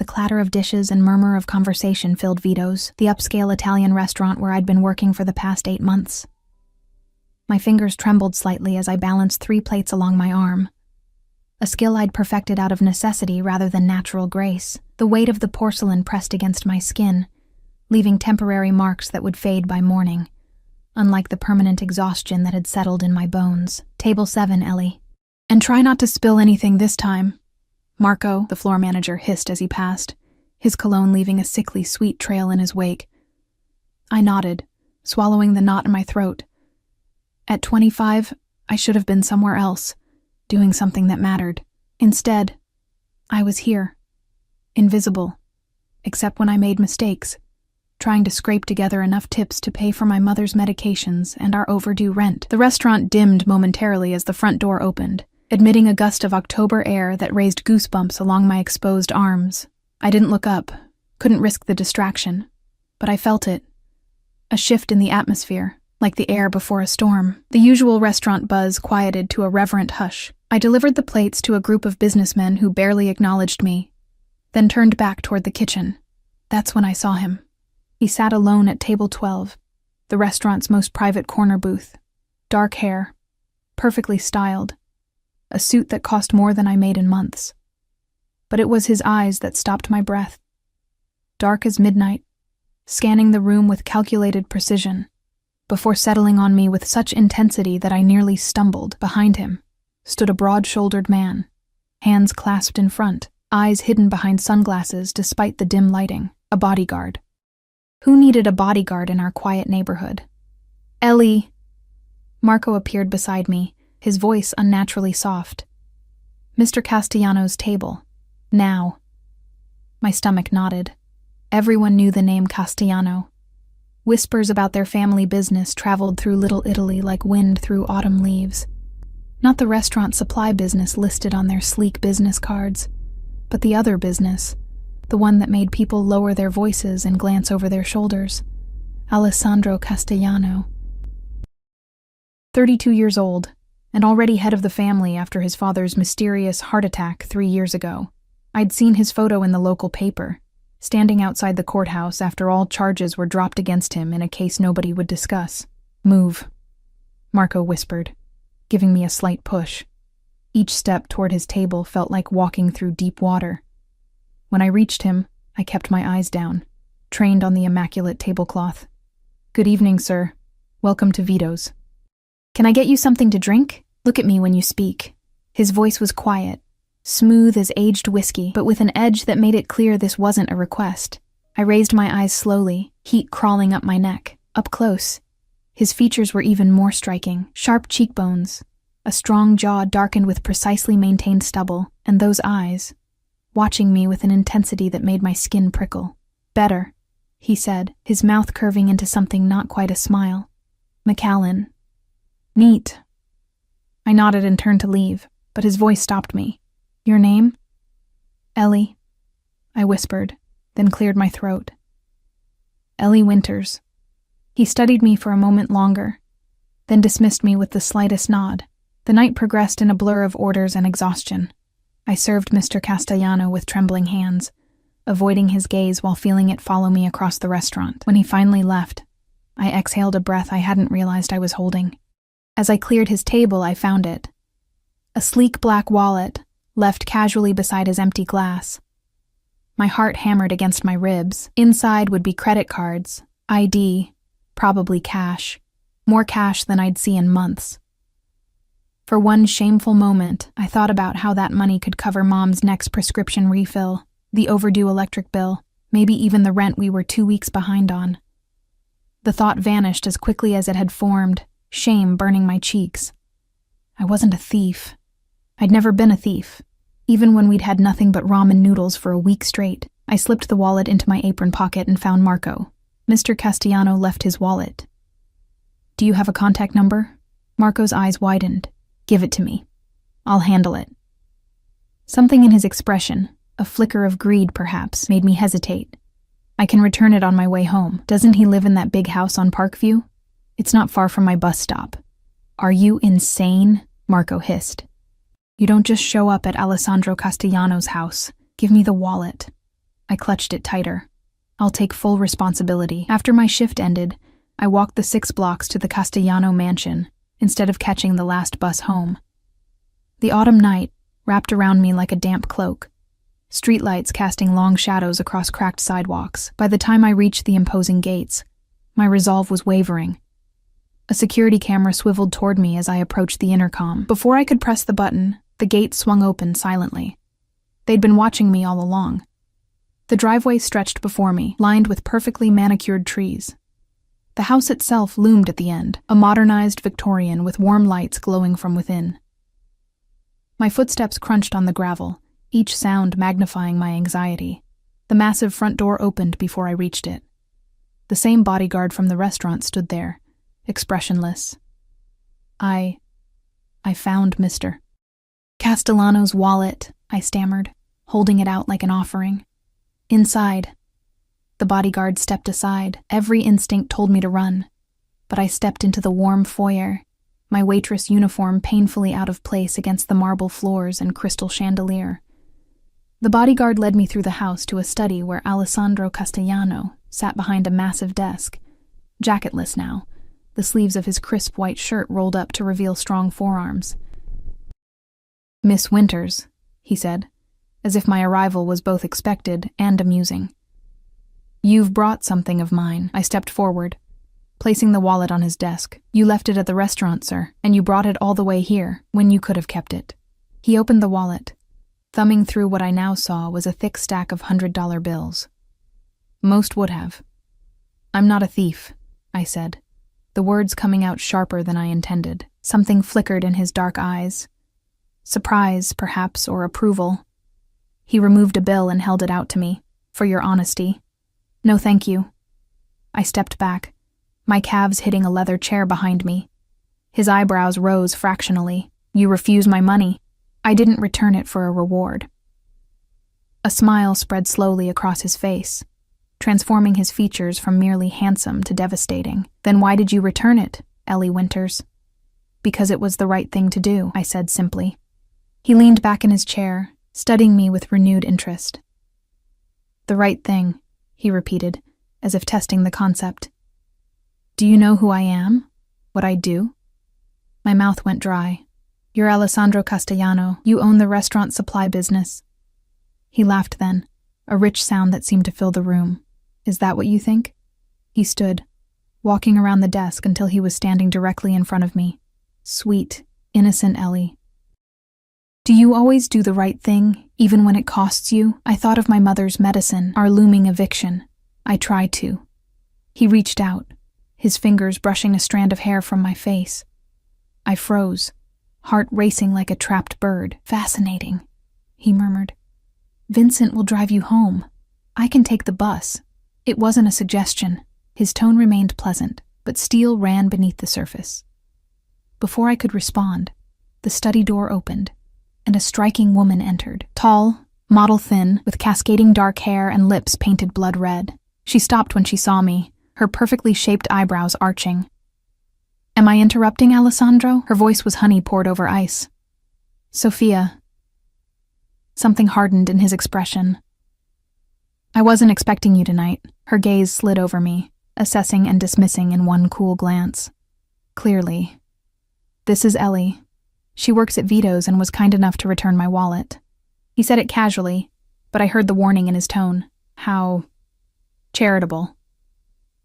The clatter of dishes and murmur of conversation filled Vito's, the upscale Italian restaurant where I'd been working for the past 8 months. My fingers trembled slightly as I balanced 3 plates along my arm, a skill I'd perfected out of necessity rather than natural grace. The weight of the porcelain pressed against my skin, leaving temporary marks that would fade by morning, unlike the permanent exhaustion that had settled in my bones. Table 7, Ellie. And try not to spill anything this time, Marco, the floor manager, hissed as he passed, his cologne leaving a sickly sweet trail in his wake. I nodded, swallowing the knot in my throat. At 25, I should have been somewhere else, doing something that mattered. Instead, I was here, invisible, except when I made mistakes, trying to scrape together enough tips to pay for my mother's medications and our overdue rent. The restaurant dimmed momentarily as the front door opened, admitting a gust of October air that raised goosebumps along my exposed arms. I didn't look up, couldn't risk the distraction, but I felt it. A shift in the atmosphere, like the air before a storm. The usual restaurant buzz quieted to a reverent hush. I delivered the plates to a group of businessmen who barely acknowledged me, then turned back toward the kitchen. That's when I saw him. He sat alone at table 12, the restaurant's most private corner booth. Dark hair, perfectly styled, a suit that cost more than I made in months. But it was his eyes that stopped my breath. Dark as midnight, scanning the room with calculated precision, before settling on me with such intensity that I nearly stumbled. Behind him stood a broad-shouldered man, hands clasped in front, eyes hidden behind sunglasses despite the dim lighting. A bodyguard. Who needed a bodyguard in our quiet neighborhood? Ellie! Marco appeared beside me, his voice unnaturally soft. Mr. Castellano's table. Now. My stomach nodded. Everyone knew the name Castellano. Whispers about their family business traveled through Little Italy like wind through autumn leaves. Not the restaurant supply business listed on their sleek business cards, but the other business, the one that made people lower their voices and glance over their shoulders. Alessandro Castellano. 32 years old, and already head of the family after his father's mysterious heart attack 3 years ago. I'd seen his photo in the local paper, standing outside the courthouse after all charges were dropped against him in a case nobody would discuss. Move, Marco whispered, giving me a slight push. Each step toward his table felt like walking through deep water. When I reached him, I kept my eyes down, trained on the immaculate tablecloth. Good evening, sir. Welcome to Vito's. Can I get you something to drink? Look at me when you speak. His voice was quiet, smooth as aged whiskey, but with an edge that made it clear this wasn't a request. I raised my eyes slowly, heat crawling up my neck. Up close, his features were even more striking. Sharp cheekbones, a strong jaw darkened with precisely maintained stubble, and those eyes, watching me with an intensity that made my skin prickle. Better, he said, his mouth curving into something not quite a smile. McAllen. Neat. I nodded and turned to leave, but his voice stopped me. Your name? Ellie, I whispered, then cleared my throat. Ellie Winters. He studied me for a moment longer, then dismissed me with the slightest nod. The night progressed in a blur of orders and exhaustion. I served Mr. Castellano with trembling hands, avoiding his gaze while feeling it follow me across the restaurant. When he finally left, I exhaled a breath I hadn't realized I was holding. As I cleared his table, I found it. A sleek black wallet, left casually beside his empty glass. My heart hammered against my ribs. Inside would be credit cards, ID, probably cash. More cash than I'd see in months. For one shameful moment, I thought about how that money could cover Mom's next prescription refill, the overdue electric bill, maybe even the rent we were 2 weeks behind on. The thought vanished as quickly as it had formed, shame burning my cheeks. I wasn't a thief. I'd never been a thief. Even when we'd had nothing but ramen noodles for a week straight, I slipped the wallet into my apron pocket and found Marco. Mr. Castellano left his wallet. Do you have a contact number? Marco's eyes widened. Give it to me. I'll handle it. Something in his expression, a flicker of greed perhaps, made me hesitate. I can return it on my way home. Doesn't he live in that big house on Parkview? It's not far from my bus stop. Are you insane? Marco hissed. You don't just show up at Alessandro Castellano's house. Give me the wallet. I clutched it tighter. I'll take full responsibility. After my shift ended, I walked the 6 blocks to the Castellano mansion instead of catching the last bus home. The autumn night wrapped around me like a damp cloak, streetlights casting long shadows across cracked sidewalks. By the time I reached the imposing gates, my resolve was wavering. A security camera swiveled toward me as I approached the intercom. Before I could press the button, the gate swung open silently. They'd been watching me all along. The driveway stretched before me, lined with perfectly manicured trees. The house itself loomed at the end, a modernized Victorian with warm lights glowing from within. My footsteps crunched on the gravel, each sound magnifying my anxiety. The massive front door opened before I reached it. The same bodyguard from the restaurant stood there, expressionless. I found Mr. Castellano's wallet, I stammered, holding it out like an offering. Inside. The bodyguard stepped aside. Every instinct told me to run, but I stepped into the warm foyer, my waitress uniform painfully out of place against the marble floors and crystal chandelier. The bodyguard led me through the house to a study where Alessandro Castellano sat behind a massive desk, jacketless now, the sleeves of his crisp white shirt rolled up to reveal strong forearms. "Miss Winters," he said, as if my arrival was both expected and amusing. "You've brought something of mine." I stepped forward, placing the wallet on his desk. "You left it at the restaurant, sir, and you brought it all the way here when you could have kept it." He opened the wallet. Thumbing through what I now saw was a thick stack of $100 bills. Most would have. "I'm not a thief," I said, the words coming out sharper than I intended. Something flickered in his dark eyes. Surprise, perhaps, or approval. He removed a bill and held it out to me. "For your honesty." "No, thank you." I stepped back, my calves hitting a leather chair behind me. His eyebrows rose fractionally. "You refuse my money." "I didn't return it for a reward." A smile spread slowly across his face, transforming his features from merely handsome to devastating. "Then why did you return it, Ellie Winters?" "Because it was the right thing to do," I said simply. He leaned back in his chair, studying me with renewed interest. "The right thing," he repeated, as if testing the concept. "Do you know who I am? What I do?" My mouth went dry. "You're Alessandro Castellano. You own the restaurant supply business." He laughed then, a rich sound that seemed to fill the room. "Is that what you think?" He stood, walking around the desk until he was standing directly in front of me. Sweet, innocent Ellie. "Do you always do the right thing, even when it costs you?" I thought of my mother's medicine, our looming eviction. I tried to. He reached out, his fingers brushing a strand of hair from my face. I froze, heart racing like a trapped bird. "Fascinating," he murmured. "Vincent will drive you home. I can take the bus." It wasn't a suggestion. His tone remained pleasant, but steel ran beneath the surface. Before I could respond, the study door opened, and a striking woman entered. Tall, model thin, with cascading dark hair and lips painted blood red. She stopped when she saw me, her perfectly shaped eyebrows arching. "Am I interrupting, Alessandro?" Her voice was honey poured over ice. "Sophia." Something hardened in his expression. "I wasn't expecting you tonight." Her gaze slid over me, assessing and dismissing in one cool glance. "Clearly. This is Ellie. She works at Vito's and was kind enough to return my wallet." He said it casually, but I heard the warning in his tone. How charitable.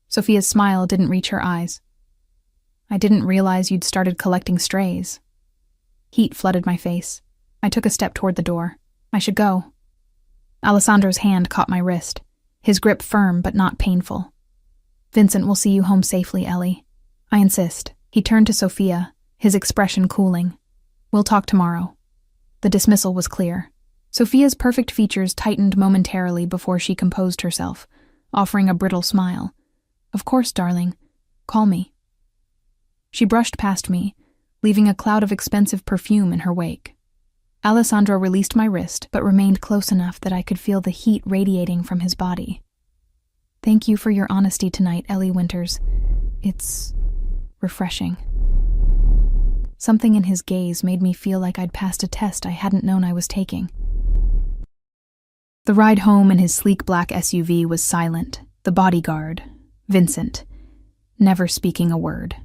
Sophia's smile didn't reach her eyes. "I didn't realize you'd started collecting strays." Heat flooded my face. I took a step toward the door. I should go. Alessandro's hand caught my wrist, his grip firm but not painful. "Vincent will see you home safely, Ellie. I insist." He turned to Sophia, his expression cooling. "We'll talk tomorrow." The dismissal was clear. Sophia's perfect features tightened momentarily before she composed herself, offering a brittle smile. "Of course, darling. Call me." She brushed past me, leaving a cloud of expensive perfume in her wake. Alessandro released my wrist, but remained close enough that I could feel the heat radiating from his body. "Thank you for your honesty tonight, Ellie Winters. It's refreshing." Something in his gaze made me feel like I'd passed a test I hadn't known I was taking. The ride home in his sleek black SUV was silent, the bodyguard, Vincent, never speaking a word.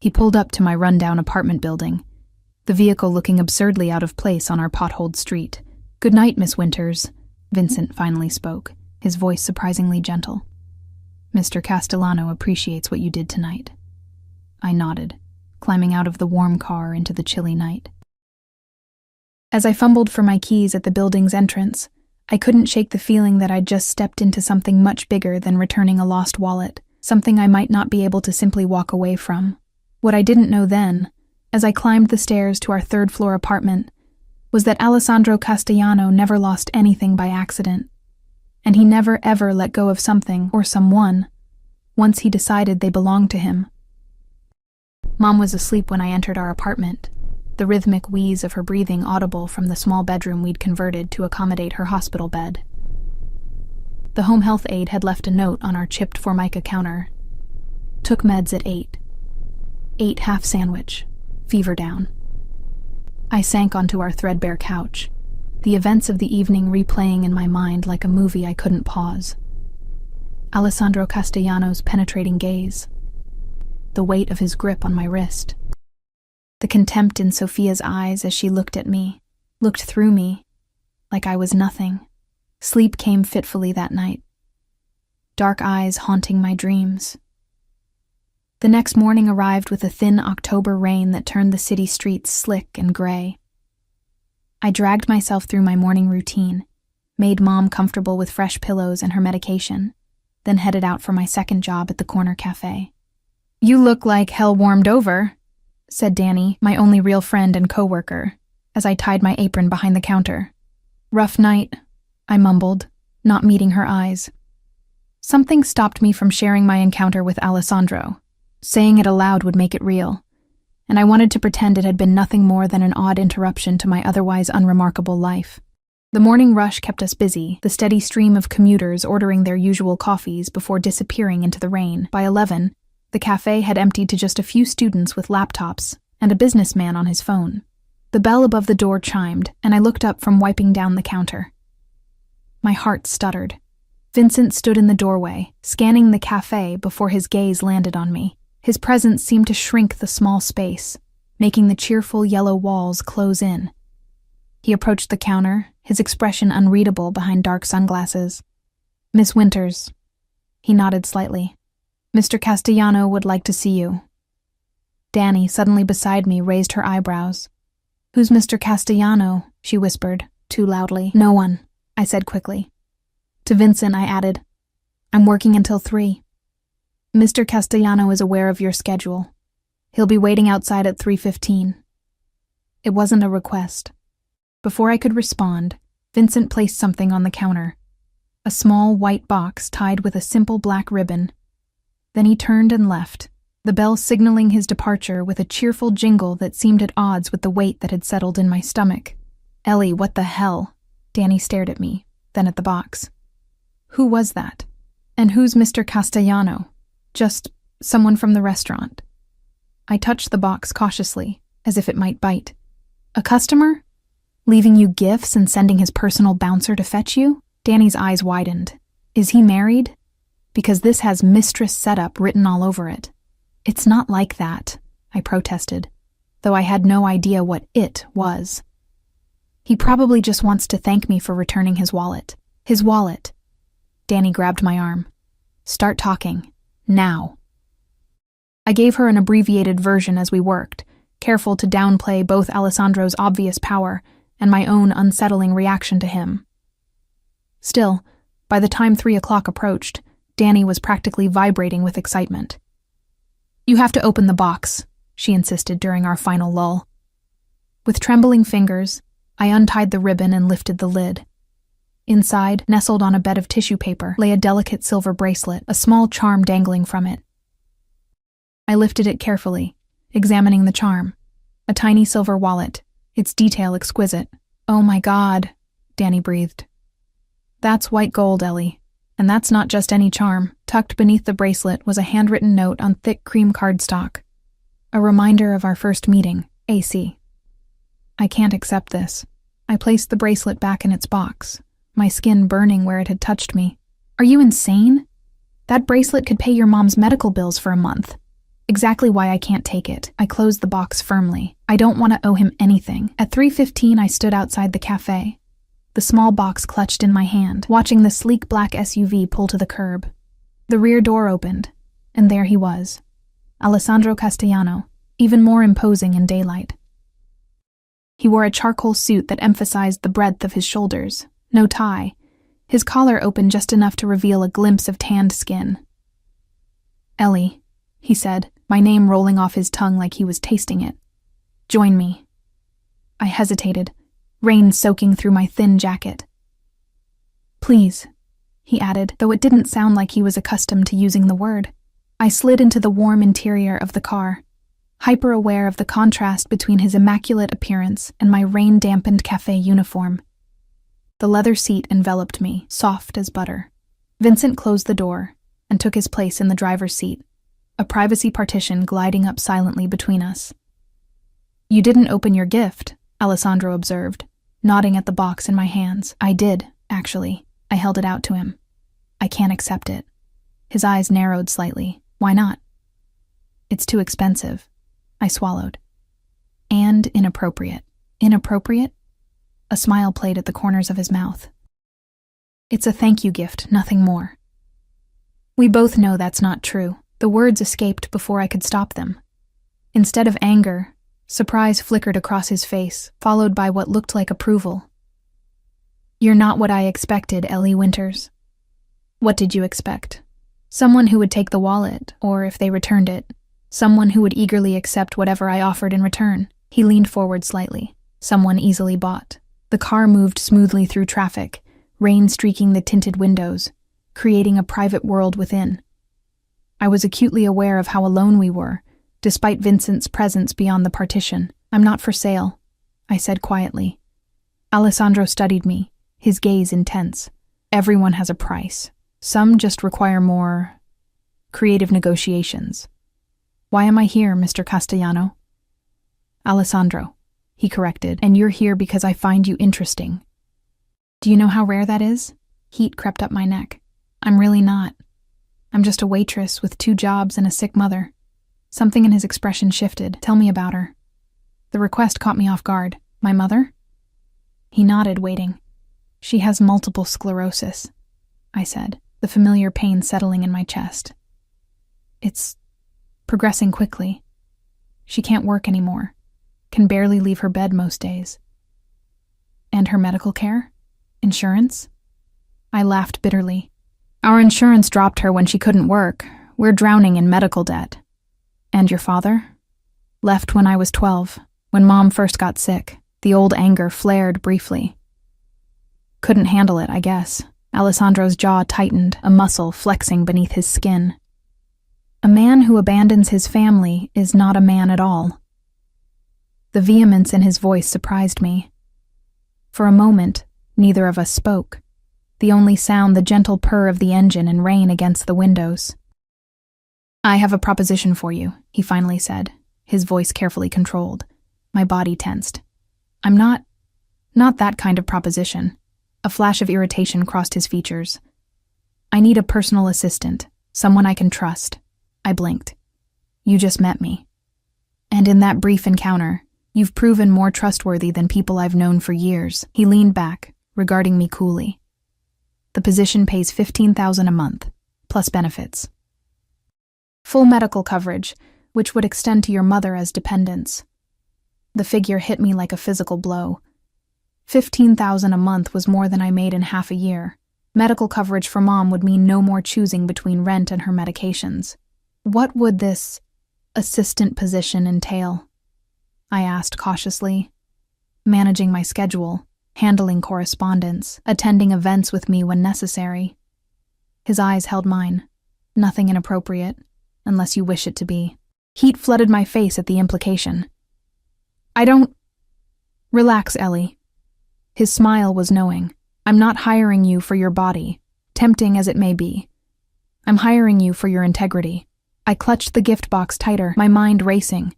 He pulled up to my rundown apartment building, the vehicle looking absurdly out of place on our potholed street. "Good night, Miss Winters," Vincent finally spoke, his voice surprisingly gentle. "Mr. Castellano appreciates what you did tonight." I nodded, climbing out of the warm car into the chilly night. As I fumbled for my keys at the building's entrance, I couldn't shake the feeling that I'd just stepped into something much bigger than returning a lost wallet, something I might not be able to simply walk away from. What I didn't know then, as I climbed the stairs to our third-floor apartment, was that Alessandro Castellano never lost anything by accident, and he never ever let go of something or someone once he decided they belonged to him. Mom was asleep when I entered our apartment, the rhythmic wheeze of her breathing audible from the small bedroom we'd converted to accommodate her hospital bed. The home health aide had left a note on our chipped Formica counter. "Took meds at 8. Ate half sandwich. Fever down." I sank onto our threadbare couch, the events of the evening replaying in my mind like a movie I couldn't pause. Alessandro Castellano's penetrating gaze, the weight of his grip on my wrist, the contempt in Sophia's eyes as she looked at me, looked through me, like I was nothing. Sleep came fitfully that night, dark eyes haunting my dreams. The next morning arrived with a thin October rain that turned the city streets slick and gray. I dragged myself through my morning routine, made Mom comfortable with fresh pillows and her medication, then headed out for my second job at the corner cafe. "You look like hell warmed over," said Danny, my only real friend and coworker, as I tied my apron behind the counter. "Rough night," I mumbled, not meeting her eyes. Something stopped me from sharing my encounter with Alessandro. Saying it aloud would make it real, and I wanted to pretend it had been nothing more than an odd interruption to my otherwise unremarkable life. The morning rush kept us busy, the steady stream of commuters ordering their usual coffees before disappearing into the rain. By 11, the cafe had emptied to just a few students with laptops and a businessman on his phone. The bell above the door chimed, and I looked up from wiping down the counter. My heart stuttered. Vincent stood in the doorway, scanning the cafe before his gaze landed on me. His presence seemed to shrink the small space, making the cheerful yellow walls close in. He approached the counter, his expression unreadable behind dark sunglasses. "Miss Winters." He nodded slightly. "Mr. Castellano would like to see you." Danny, suddenly beside me, raised her eyebrows. "Who's Mr. Castellano?" she whispered, too loudly. "No one," I said quickly. To Vincent, I added, "I'm working until 3. Mr. Castellano is aware of your schedule. He'll be waiting outside at 3:15. It wasn't a request. Before I could respond, Vincent placed something on the counter, a small white box tied with a simple black ribbon. Then he turned and left, the bell signaling his departure with a cheerful jingle that seemed at odds with the weight that had settled in my stomach. "Ellie, what the hell?" Danny stared at me, then at the box. Who was that? And who's Mr. Castellano? Just someone from the restaurant. I touched the box cautiously, as if it might bite. "A customer? Leaving you gifts and sending his personal bouncer to fetch you?" Danny's eyes widened. "Is he married? Because this has mistress setup written all over it." "It's not like that," I protested, though I had no idea what it was. "He probably just wants to thank me for returning his wallet." "His wallet." Danny grabbed my arm. "Start talking. Now." I gave her an abbreviated version as we worked, careful to downplay both Alessandro's obvious power and my own unsettling reaction to him. Still, by the time 3 o'clock approached, Danny was practically vibrating with excitement. "You have to open the box," she insisted during our final lull. With trembling fingers, I untied the ribbon and lifted the lid. Inside, nestled on a bed of tissue paper, lay a delicate silver bracelet, a small charm dangling from it. I lifted it carefully, examining the charm. A tiny silver wallet, its detail exquisite. "Oh my God," Danny breathed. "That's white gold, Ellie. And that's not just any charm." Tucked beneath the bracelet was a handwritten note on thick cream cardstock. A reminder of our first meeting, AC. "I can't accept this." I placed the bracelet back in its box, my skin burning where it had touched me. Are you insane? That bracelet could pay your mom's medical bills for a month. Exactly why I can't take it. I closed the box firmly. I don't want to owe him anything. At 3:15, I stood outside the cafe, the small box clutched in my hand, watching the sleek black SUV pull to the curb. The rear door opened, and there he was, Alessandro Castellano, even more imposing in daylight. He wore a charcoal suit that emphasized the breadth of his shoulders, no tie, his collar open just enough to reveal a glimpse of tanned skin. "Ellie," he said, my name rolling off his tongue like he was tasting it. "Join me." I hesitated, rain soaking through my thin jacket. "Please," he added, though it didn't sound like he was accustomed to using the word. I slid into the warm interior of the car, hyper-aware of the contrast between his immaculate appearance and my rain-dampened cafe uniform. The leather seat enveloped me, soft as butter. Vincent closed the door and took his place in the driver's seat, a privacy partition gliding up silently between us. "You didn't open your gift," Alessandro observed, nodding at the box in my hands. "I did, actually." I held it out to him. "I can't accept it." His eyes narrowed slightly. "Why not?" "It's too expensive." I swallowed. "And inappropriate." "Inappropriate?" A smile played at the corners of his mouth. "It's a thank you gift, nothing more." We both know that's not true. The words escaped before I could stop them. Instead of anger, surprise flickered across his face, followed by what looked like approval. "You're not what I expected, Ellie Winters." "What did you expect?" "Someone who would take the wallet, or if they returned it, someone who would eagerly accept whatever I offered in return." He leaned forward slightly. "Someone easily bought." The car moved smoothly through traffic, rain streaking the tinted windows, creating a private world within. I was acutely aware of how alone we were, despite Vincent's presence beyond the partition. "I'm not for sale," I said quietly. Alessandro studied me, his gaze intense. "Everyone has a price. Some just require more creative negotiations." "Why am I here, Mr. Castellano?" "Alessandro," he corrected, "and you're here because I find you interesting." "Do you know how rare that is?" Heat crept up my neck. "I'm really not. I'm just a waitress with 2 jobs and a sick mother." Something in his expression shifted. "Tell me about her." The request caught me off guard. "My mother?" He nodded, waiting. "She has multiple sclerosis," I said, the familiar pain settling in my chest. "It's progressing quickly. She can't work anymore, can barely leave her bed most days." "And her medical care? Insurance?" I laughed bitterly. "Our insurance dropped her when she couldn't work. We're drowning in medical debt." "And your father?" "Left when I was 12, when Mom first got sick." The old anger flared briefly. "Couldn't handle it, I guess." Alessandro's jaw tightened, a muscle flexing beneath his skin. "A man who abandons his family is not a man at all." The vehemence in his voice surprised me. For a moment, neither of us spoke, the only sound the gentle purr of the engine and rain against the windows. "I have a proposition for you," he finally said, his voice carefully controlled. My body tensed. "I'm not that kind of proposition." A flash of irritation crossed his features. "I need a personal assistant, someone I can trust." I blinked. "You just met me. And in that brief encounter, you've proven more trustworthy than people I've known for years." He leaned back, regarding me coolly. "The position pays $15,000 a month, plus benefits. Full medical coverage, which would extend to your mother as dependents." The figure hit me like a physical blow. $15,000 a month was more than I made in half a year. Medical coverage for Mom would mean no more choosing between rent and her medications. "What would this assistant position entail?" I asked cautiously. "Managing my schedule, handling correspondence, attending events with me when necessary." His eyes held mine. "Nothing inappropriate, unless you wish it to be." Heat flooded my face at the implication. "I don't—" "Relax, Ellie." His smile was knowing. "I'm not hiring you for your body, tempting as it may be. I'm hiring you for your integrity." I clutched the gift box tighter, my mind racing.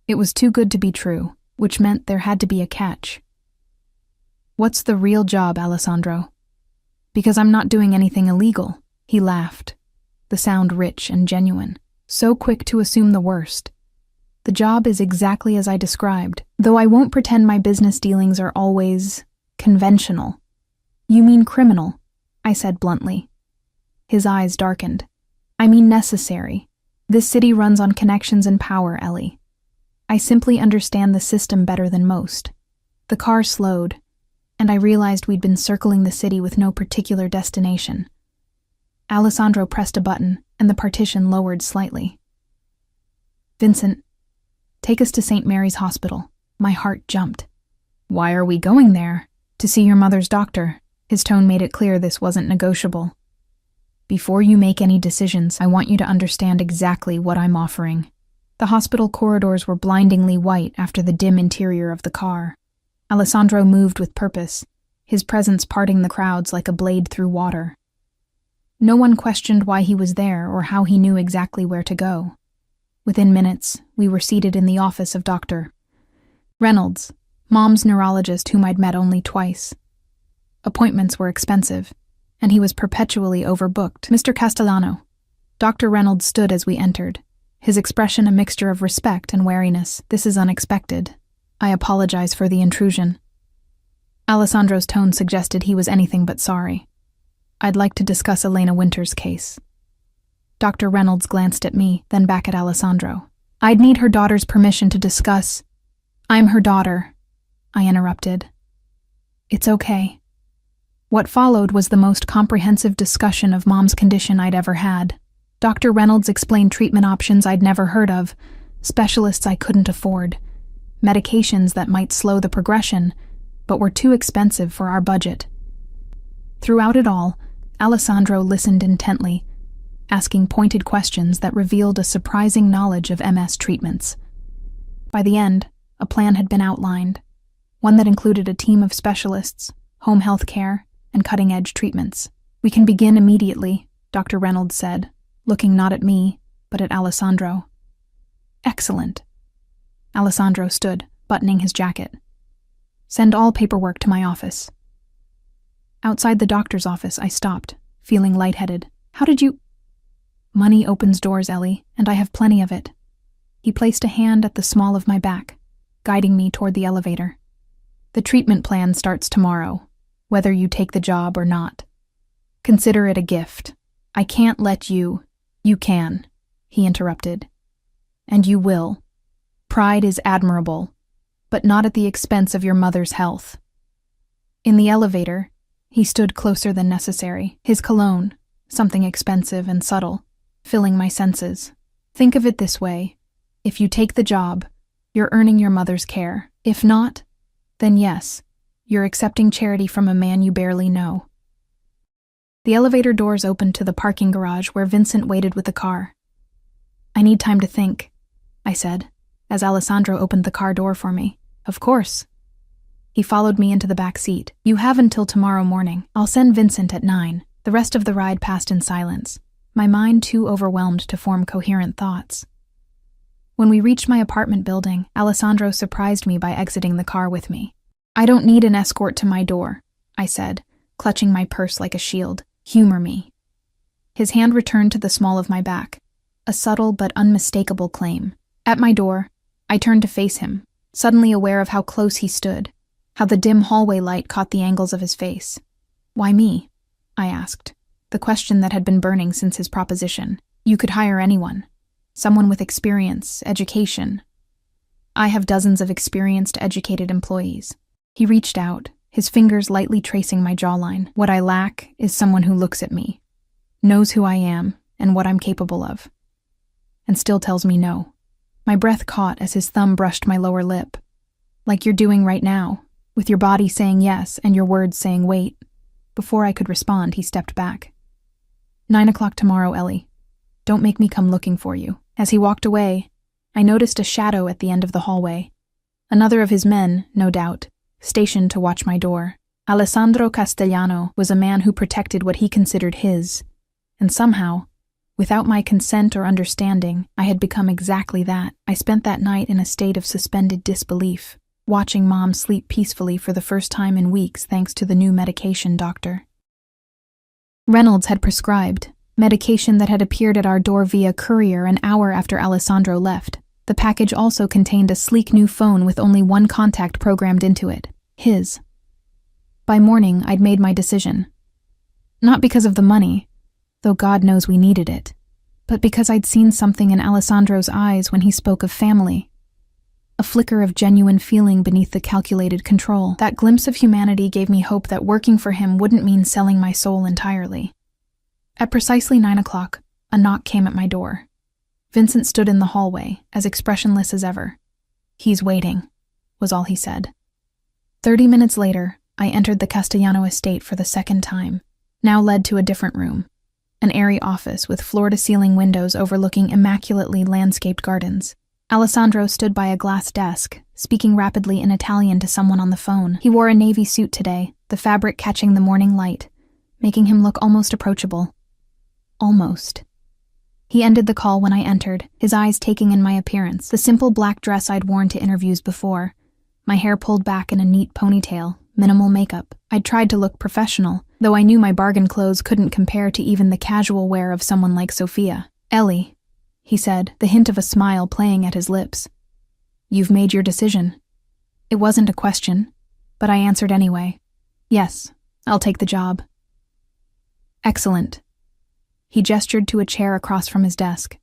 It was too good to be true, which meant there had to be a catch. "What's the real job, Alessandro?" Because I'm not doing anything illegal. He laughed, the sound rich and genuine, so quick to assume the worst. The job is exactly as I described, though I won't pretend my business dealings are always conventional. You mean criminal, I said bluntly. His eyes darkened. I mean necessary. This city runs on connections and power, Ellie. I simply understand the system better than most. The car slowed, and I realized we'd been circling the city with no particular destination. Alessandro pressed a button, and the partition lowered slightly. Vincent, take us to St. Mary's Hospital. My heart jumped. Why are we going there? To see your mother's doctor. His tone made it clear this wasn't negotiable. Before you make any decisions, I want you to understand exactly what I'm offering. The hospital corridors were blindingly white after the dim interior of the car. Alessandro moved with purpose, his presence parting the crowds like a blade through water. No one questioned why he was there or how he knew exactly where to go. Within minutes, we were seated in the office of Dr. Reynolds, Mom's neurologist whom I'd met only twice. Appointments were expensive, and he was perpetually overbooked. Mr. Castellano. Dr. Reynolds stood as we entered, his expression a mixture of respect and wariness. This is unexpected. I apologize for the intrusion. Alessandro's tone suggested he was anything but sorry. I'd like to discuss Elena Winter's case. Dr. Reynolds glanced at me, then back at Alessandro. I'd need her daughter's permission to discuss. I'm her daughter, I interrupted. It's okay. What followed was the most comprehensive discussion of Mom's condition I'd ever had. Dr. Reynolds explained treatment options I'd never heard of, specialists I couldn't afford, medications that might slow the progression, but were too expensive for our budget. Throughout it all, Alessandro listened intently, asking pointed questions that revealed a surprising knowledge of MS treatments. By the end, a plan had been outlined, one that included a team of specialists, home health care, and cutting-edge treatments. We can begin immediately, Dr. Reynolds said, looking not at me, but at Alessandro. Excellent. Alessandro stood, buttoning his jacket. Send all paperwork to my office. Outside the doctor's office, I stopped, feeling lightheaded. How did you... Money opens doors, Ellie, and I have plenty of it. He placed a hand at the small of my back, guiding me toward the elevator. The treatment plan starts tomorrow, whether you take the job or not. Consider it a gift. I can't let you... You can, he interrupted. And you will. Pride is admirable, but not at the expense of your mother's health. In the elevator, he stood closer than necessary, his cologne, something expensive and subtle, filling my senses. Think of it this way. If you take the job, you're earning your mother's care. If not, then yes, you're accepting charity from a man you barely know. The elevator doors opened to the parking garage where Vincent waited with the car. I need time to think, I said, as Alessandro opened the car door for me. Of course. He followed me into the back seat. You have until tomorrow morning. I'll send Vincent at 9. The rest of the ride passed in silence, my mind too overwhelmed to form coherent thoughts. When we reached my apartment building, Alessandro surprised me by exiting the car with me. I don't need an escort to my door, I said, clutching my purse like a shield. Humor me. His hand returned to the small of my back, a subtle but unmistakable claim. At my door, I turned to face him, suddenly aware of how close he stood, how the dim hallway light caught the angles of his face. Why me? I asked, the question that had been burning since his proposition. You could hire anyone. Someone with experience, education. I have dozens of experienced, educated employees. He reached out, his fingers lightly tracing my jawline. What I lack is someone who looks at me, knows who I am and what I'm capable of, and still tells me no. My breath caught as his thumb brushed my lower lip. Like you're doing right now, with your body saying yes and your words saying wait. Before I could respond, he stepped back. 9 o'clock tomorrow, Ellie. Don't make me come looking for you. As he walked away, I noticed a shadow at the end of the hallway. Another of his men, no doubt, stationed to watch my door. Alessandro Castellano was a man who protected what he considered his, and somehow, without my consent or understanding, I had become exactly that. I spent that night in a state of suspended disbelief, watching Mom sleep peacefully for the first time in weeks thanks to the new medication doctor. Reynolds had prescribed medication that had appeared at our door via courier an hour after Alessandro left. The package also contained a sleek new phone with only one contact programmed into it, his. By morning, I'd made my decision. Not because of the money, though God knows we needed it, but because I'd seen something in Alessandro's eyes when he spoke of family. A flicker of genuine feeling beneath the calculated control. That glimpse of humanity gave me hope that working for him wouldn't mean selling my soul entirely. At precisely 9 o'clock, a knock came at my door. Vincent stood in the hallway, as expressionless as ever. "He's waiting," was all he said. 30 minutes later, I entered the Castellano estate for the second time, now led to a different room. An airy office with floor-to-ceiling windows overlooking immaculately landscaped gardens. Alessandro stood by a glass desk, speaking rapidly in Italian to someone on the phone. He wore a navy suit today, the fabric catching the morning light, making him look almost approachable. Almost. He ended the call when I entered, his eyes taking in my appearance, the simple black dress I'd worn to interviews before, my hair pulled back in a neat ponytail, minimal makeup. I'd tried to look professional, though I knew my bargain clothes couldn't compare to even the casual wear of someone like Sophia. "Ellie," he said, the hint of a smile playing at his lips. "You've made your decision." It wasn't a question, but I answered anyway. "Yes, I'll take the job." "Excellent." He gestured to a chair across from his desk.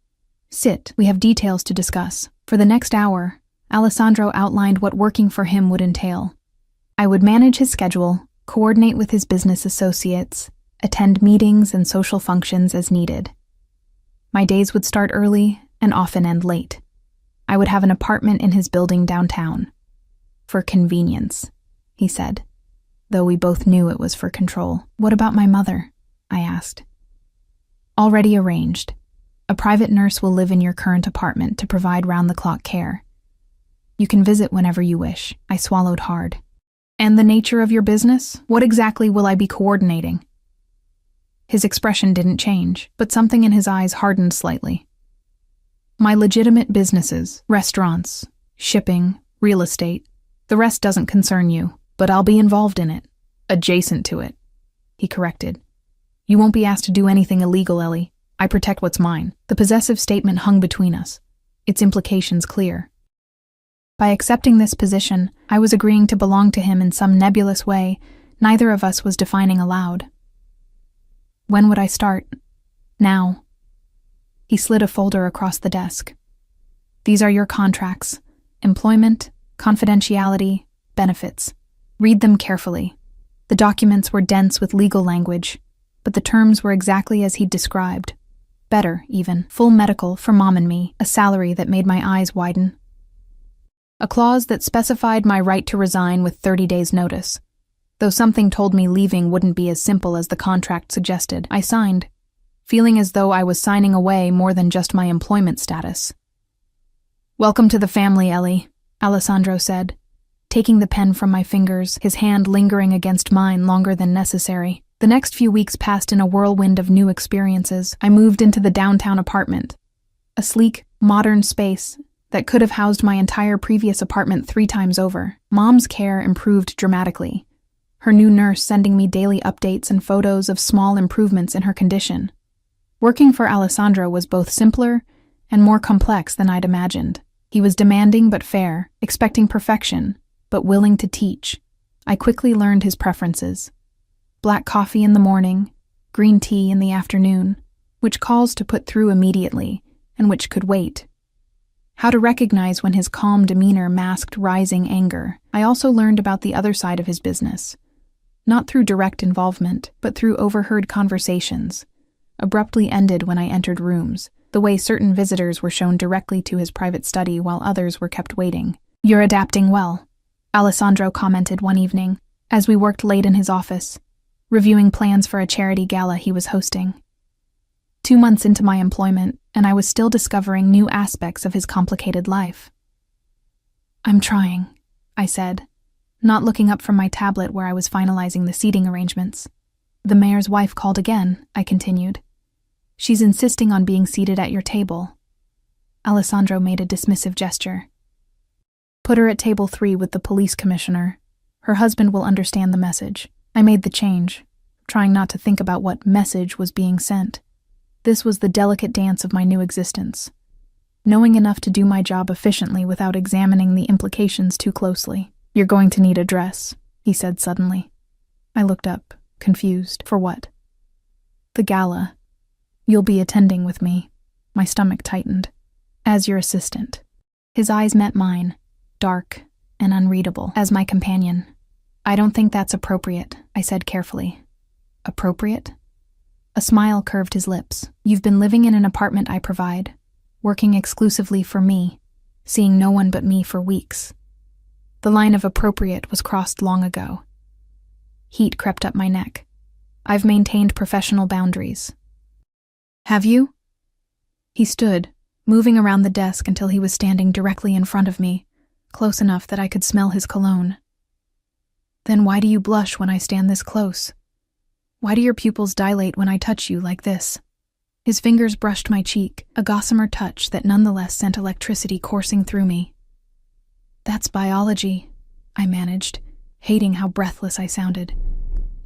"Sit, we have details to discuss." For the next hour, Alessandro outlined what working for him would entail. I would manage his schedule, coordinate with his business associates, attend meetings and social functions as needed. My days would start early and often end late. I would have an apartment in his building downtown. "For convenience," he said, though we both knew it was for control. "What about my mother?" I asked. "Already arranged. A private nurse will live in your current apartment to provide round-the-clock care. You can visit whenever you wish." I swallowed hard. "And the nature of your business? What exactly will I be coordinating?" His expression didn't change, but something in his eyes hardened slightly. "My legitimate businesses, restaurants, shipping, real estate. The rest doesn't concern you, but I'll be involved in it. Adjacent to it," he corrected. "You won't be asked to do anything illegal, Ellie. I protect what's mine." The possessive statement hung between us, its implications clear. By accepting this position, I was agreeing to belong to him in some nebulous way neither of us was defining aloud. When would I start? Now. He slid a folder across the desk. "These are your contracts. Employment, confidentiality, benefits. Read them carefully." The documents were dense with legal language, but the terms were exactly as he'd described. Better, even. Full medical for Mom and me, a salary that made my eyes widen. A clause that specified my right to resign with 30 days' notice. Though something told me leaving wouldn't be as simple as the contract suggested, I signed, feeling as though I was signing away more than just my employment status. "Welcome to the family, Ellie," Alessandro said, taking the pen from my fingers, his hand lingering against mine longer than necessary. The next few weeks passed in a whirlwind of new experiences. I moved into the downtown apartment, a sleek, modern space that could have housed my entire previous apartment 3 times over. Mom's care improved dramatically, her new nurse sending me daily updates and photos of small improvements in her condition. Working for Alessandro was both simpler and more complex than I'd imagined. He was demanding but fair, expecting perfection, but willing to teach. I quickly learned his preferences. Black coffee in the morning, green tea in the afternoon, which calls to put through immediately, and which could wait. How to recognize when his calm demeanor masked rising anger. I also learned about the other side of his business. Not through direct involvement, but through overheard conversations, abruptly ended when I entered rooms, the way certain visitors were shown directly to his private study while others were kept waiting. "You're adapting well," Alessandro commented one evening, as we worked late in his office, reviewing plans for a charity gala he was hosting. 2 months into my employment, and I was still discovering new aspects of his complicated life. "I'm trying," I said, not looking up from my tablet where I was finalizing the seating arrangements. "The mayor's wife called again," I continued. "She's insisting on being seated at your table." Alessandro made a dismissive gesture. "Put her at table 3 with the police commissioner. Her husband will understand the message." I made the change, trying not to think about what message was being sent. This was the delicate dance of my new existence. Knowing enough to do my job efficiently without examining the implications too closely. "You're going to need a dress," he said suddenly. I looked up, confused. "For what?" "The gala. You'll be attending with me." My stomach tightened. "As your assistant." His eyes met mine, dark and unreadable, as my companion. "I don't think that's appropriate," I said carefully. "Appropriate?" A smile curved his lips. "You've been living in an apartment I provide, working exclusively for me, seeing no one but me for weeks." The line of appropriate was crossed long ago. Heat crept up my neck. "I've maintained professional boundaries." "Have you?" He stood, moving around the desk until he was standing directly in front of me, close enough that I could smell his cologne. "Then why do you blush when I stand this close? Why do your pupils dilate when I touch you like this?" His fingers brushed my cheek, a gossamer touch that nonetheless sent electricity coursing through me. "That's biology," I managed, hating how breathless I sounded.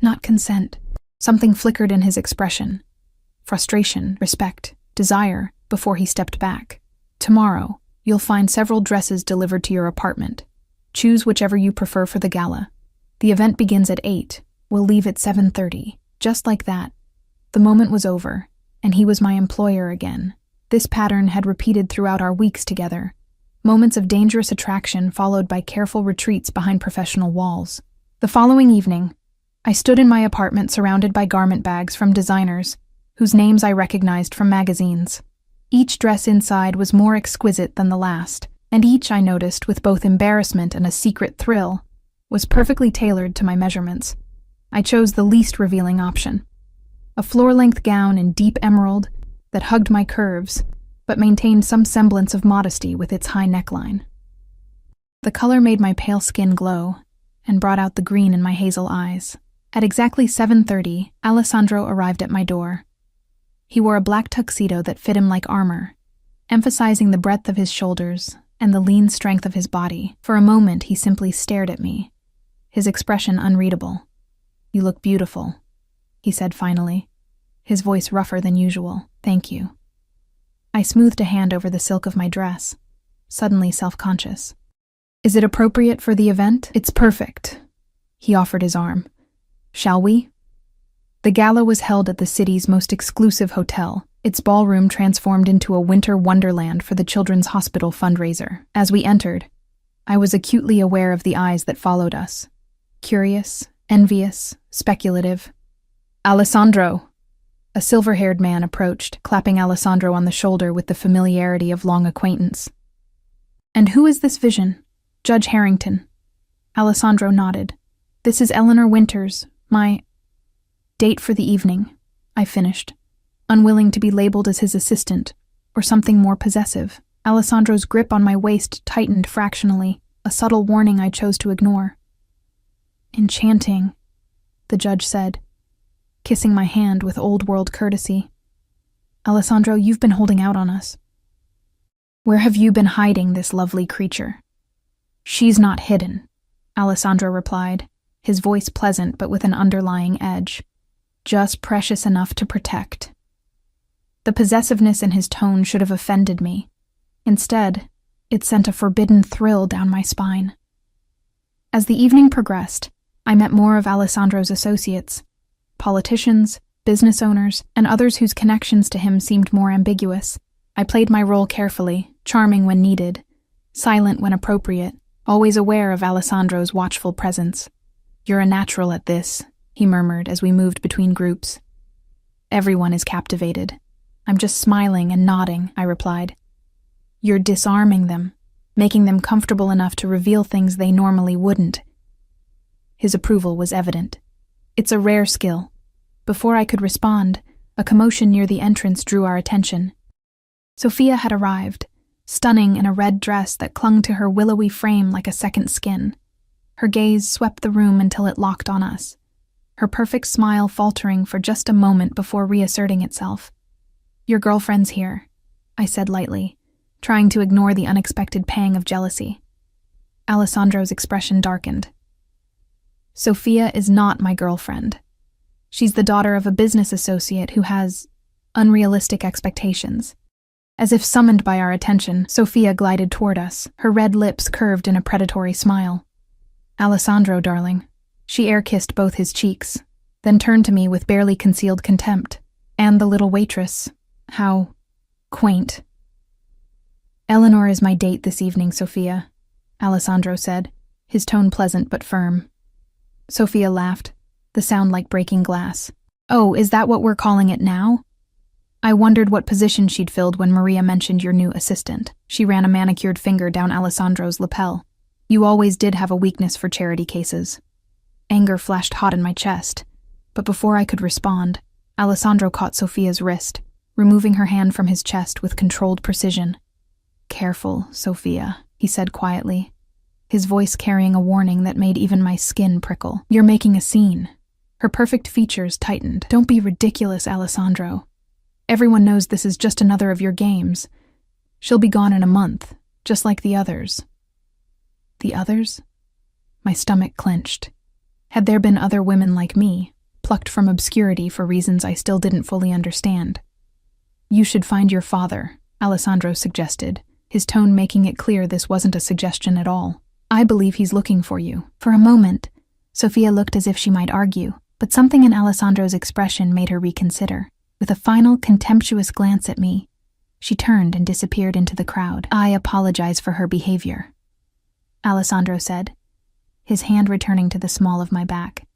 "Not consent." Something flickered in his expression. Frustration, respect, desire, before he stepped back. "Tomorrow, you'll find several dresses delivered to your apartment. Choose whichever you prefer for the gala. The event begins at 8. We'll leave at 7:30. Just like that. The moment was over, and he was my employer again. This pattern had repeated throughout our weeks together. Moments of dangerous attraction followed by careful retreats behind professional walls. The following evening, I stood in my apartment surrounded by garment bags from designers, whose names I recognized from magazines. Each dress inside was more exquisite than the last, and each, I noticed with both embarrassment and a secret thrill, was perfectly tailored to my measurements. I chose the least revealing option. A floor-length gown in deep emerald that hugged my curves, but maintained some semblance of modesty with its high neckline. The color made my pale skin glow, and brought out the green in my hazel eyes. At exactly 7:30, Alessandro arrived at my door. He wore a black tuxedo that fit him like armor, emphasizing the breadth of his shoulders and the lean strength of his body. For a moment, he simply stared at me, his expression unreadable. "You look beautiful," he said finally, his voice rougher than usual. "Thank you." I smoothed a hand over the silk of my dress, suddenly self-conscious. "Is it appropriate for the event?" "It's perfect." He offered his arm. "Shall we?" The gala was held at the city's most exclusive hotel, its ballroom transformed into a winter wonderland for the Children's Hospital fundraiser. As we entered, I was acutely aware of the eyes that followed us. Curious, envious, speculative. "Alessandro!" A silver-haired man approached, clapping Alessandro on the shoulder with the familiarity of long acquaintance. "And who is this vision?" "Judge Harrington." Alessandro nodded. "This is Eleanor Winters, my—" "Date for the evening," I finished, unwilling to be labeled as his assistant, or something more possessive. Alessandro's grip on my waist tightened fractionally, a subtle warning I chose to ignore. "Enchanting," the judge said, kissing my hand with old-world courtesy. "Alessandro, you've been holding out on us." "Where have you been hiding this lovely creature?" "She's not hidden," Alessandro replied, his voice pleasant but with an underlying edge. "Just precious enough to protect." The possessiveness in his tone should have offended me. Instead, it sent a forbidden thrill down my spine. As the evening progressed, I met more of Alessandro's associates, politicians, business owners, and others whose connections to him seemed more ambiguous. I played my role carefully, charming when needed, silent when appropriate, always aware of Alessandro's watchful presence. "You're a natural at this," he murmured as we moved between groups. "Everyone is captivated. I'm just smiling and nodding," I replied. "You're disarming them, making them comfortable enough to reveal things they normally wouldn't." His approval was evident. "It's a rare skill." Before I could respond, a commotion near the entrance drew our attention. Sophia had arrived, stunning in a red dress that clung to her willowy frame like a second skin. Her gaze swept the room until it locked on us, her perfect smile faltering for just a moment before reasserting itself. "Your girlfriend's here," I said lightly, trying to ignore the unexpected pang of jealousy. Alessandro's expression darkened. "Sophia is not my girlfriend. She's the daughter of a business associate who has unrealistic expectations. As if summoned by our attention, Sophia glided toward us, her red lips curved in a predatory smile. "Alessandro, darling." She air-kissed both his cheeks, then turned to me with barely concealed contempt. "And the little waitress. How quaint." "Eleanor is my date this evening, Sophia," Alessandro said, his tone pleasant but firm. Sophia laughed, the sound like breaking glass. "Oh, is that what we're calling it now?" I wondered what position she'd filled when Maria mentioned your new assistant. She ran a manicured finger down Alessandro's lapel. "You always did have a weakness for charity cases." Anger flashed hot in my chest, but before I could respond, Alessandro caught Sophia's wrist, removing her hand from his chest with controlled precision. "Careful, Sophia," he said quietly, his voice carrying a warning that made even my skin prickle. "You're making a scene." Her perfect features tightened. "Don't be ridiculous, Alessandro. Everyone knows this is just another of your games. She'll be gone in a month, just like the others." The others? My stomach clenched. Had there been other women like me, plucked from obscurity for reasons I still didn't fully understand? "You should find your father," Alessandro suggested, his tone making it clear this wasn't a suggestion at all. "I believe he's looking for you." For a moment, Sophia looked as if she might argue, but something in Alessandro's expression made her reconsider. With a final contemptuous glance at me, she turned and disappeared into the crowd. "I apologize for her behavior," Alessandro said, his hand returning to the small of my back.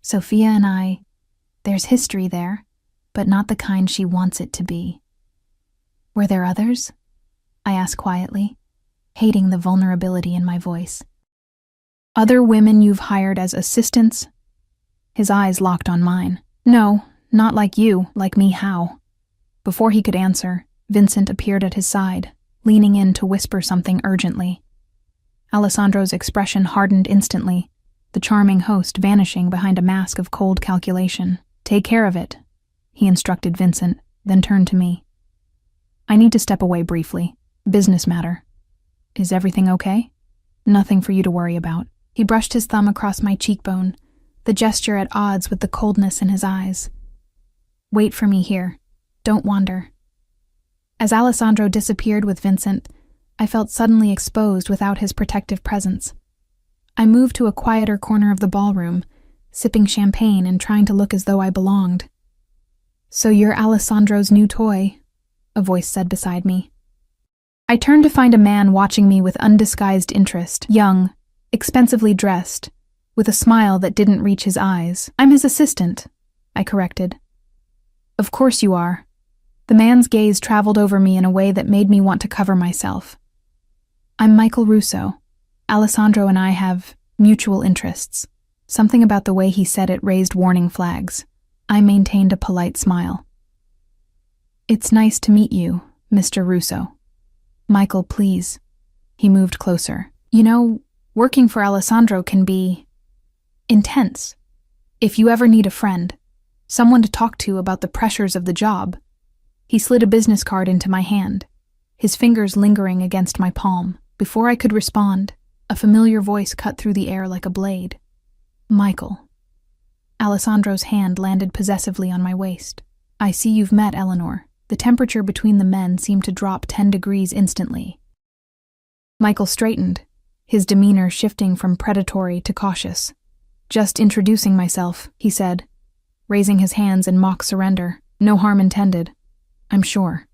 "Sophia and there's history there, but not the kind she wants it to be." "Were there others?" I asked quietly, hating the vulnerability in my voice. "Other women you've hired as assistants?" His eyes locked on mine. "No, not like you, like me how?" Before he could answer, Vincent appeared at his side, leaning in to whisper something urgently. Alessandro's expression hardened instantly, the charming host vanishing behind a mask of cold calculation. "Take care of it," he instructed Vincent, then turned to me. "I need to step away briefly. Business matter. Is everything okay?" "Nothing for you to worry about." He brushed his thumb across my cheekbone, the gesture at odds with the coldness in his eyes. "Wait for me here. Don't wander." As Alessandro disappeared with Vincent, I felt suddenly exposed without his protective presence. I moved to a quieter corner of the ballroom, sipping champagne and trying to look as though I belonged. "So you're Alessandro's new toy," a voice said beside me. I turned to find a man watching me with undisguised interest, young, expensively dressed, with a smile that didn't reach his eyes. "I'm his assistant," I corrected. "Of course you are." The man's gaze traveled over me in a way that made me want to cover myself. "I'm Michael Russo. Alessandro and I have mutual interests." Something about the way he said it raised warning flags. I maintained a polite smile. "It's nice to meet you, Mr. Russo." "Michael, please." He moved closer. "You know, working for Alessandro can be intense. If you ever need a friend, someone to talk to about the pressures of the job." He slid a business card into my hand, his fingers lingering against my palm. Before I could respond, a familiar voice cut through the air like a blade. "Michael." Alessandro's hand landed possessively on my waist. "I see you've met Eleanor." The temperature between the men seemed to drop 10 degrees instantly. Michael straightened, his demeanor shifting from predatory to cautious. "Just introducing myself," he said, raising his hands in mock surrender. "No harm intended, I'm sure."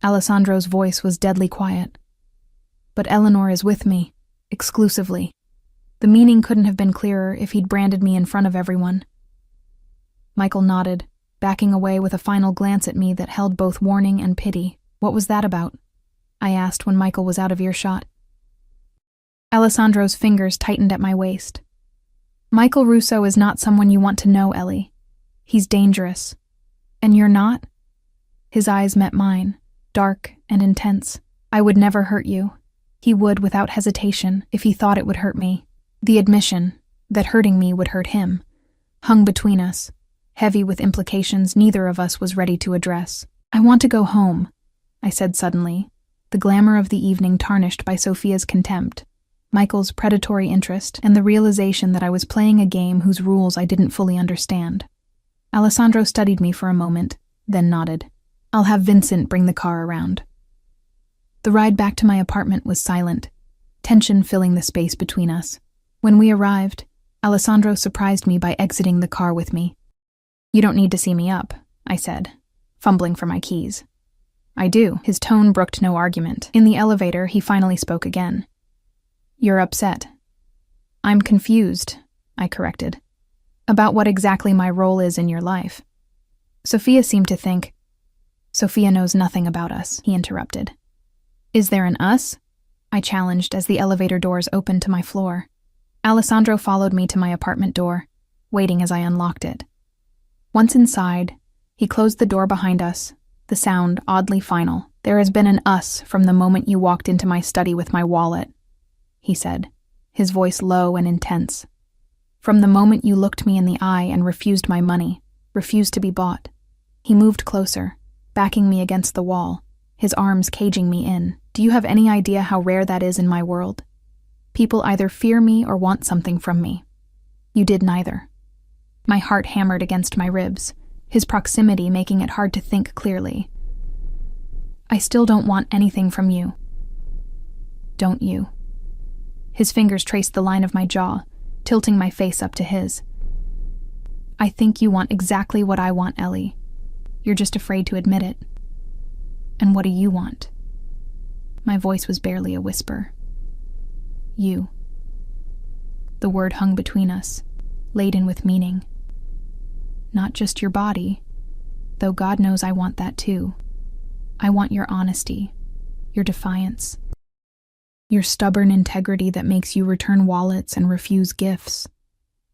Alessandro's voice was deadly quiet. "But Eleanor is with me, exclusively." The meaning couldn't have been clearer if he'd branded me in front of everyone. Michael nodded, backing away with a final glance at me that held both warning and pity. "What was that about?" I asked when Michael was out of earshot. Alessandro's fingers tightened at my waist. "Michael Russo is not someone you want to know, Ellie. He's dangerous. And you're not?" His eyes met mine, dark and intense. "I would never hurt you." He would without hesitation if he thought it would hurt me. The admission that hurting me would hurt him hung between us, heavy with implications neither of us was ready to address. "I want to go home," I said suddenly, the glamour of the evening tarnished by Sophia's contempt. Michael's predatory interest, and the realization that I was playing a game whose rules I didn't fully understand. Alessandro studied me for a moment, then nodded. "I'll have Vincent bring the car around." The ride back to my apartment was silent, tension filling the space between us. When we arrived, Alessandro surprised me by exiting the car with me. "You don't need to see me up," I said, fumbling for my keys. "I do." His tone brooked no argument. In the elevator, he finally spoke again. "You're upset." "I'm confused," I corrected, "about what exactly my role is in your life." Sophia seemed to think. "Sophia knows nothing about us," he interrupted. "Is there an us?" I challenged as the elevator doors opened to my floor. Alessandro followed me to my apartment door, waiting as I unlocked it. Once inside, he closed the door behind us, the sound oddly final. "There has been an us from the moment you walked into my study with my wallet," he said, his voice low and intense. "From the moment you looked me in the eye and refused my money, refused to be bought." He moved closer, backing me against the wall, his arms caging me in. "Do you have any idea how rare that is in my world? People either fear me or want something from me. You did neither." My heart hammered against my ribs, his proximity making it hard to think clearly. "I still don't want anything from you." "Don't you?" His fingers traced the line of my jaw, tilting my face up to his. "I think you want exactly what I want, Ellie. You're just afraid to admit it." "And what do you want?" My voice was barely a whisper. "You." The word hung between us, laden with meaning. "Not just your body, though God knows I want that too. I want your honesty, your defiance, your stubborn integrity that makes you return wallets and refuse gifts."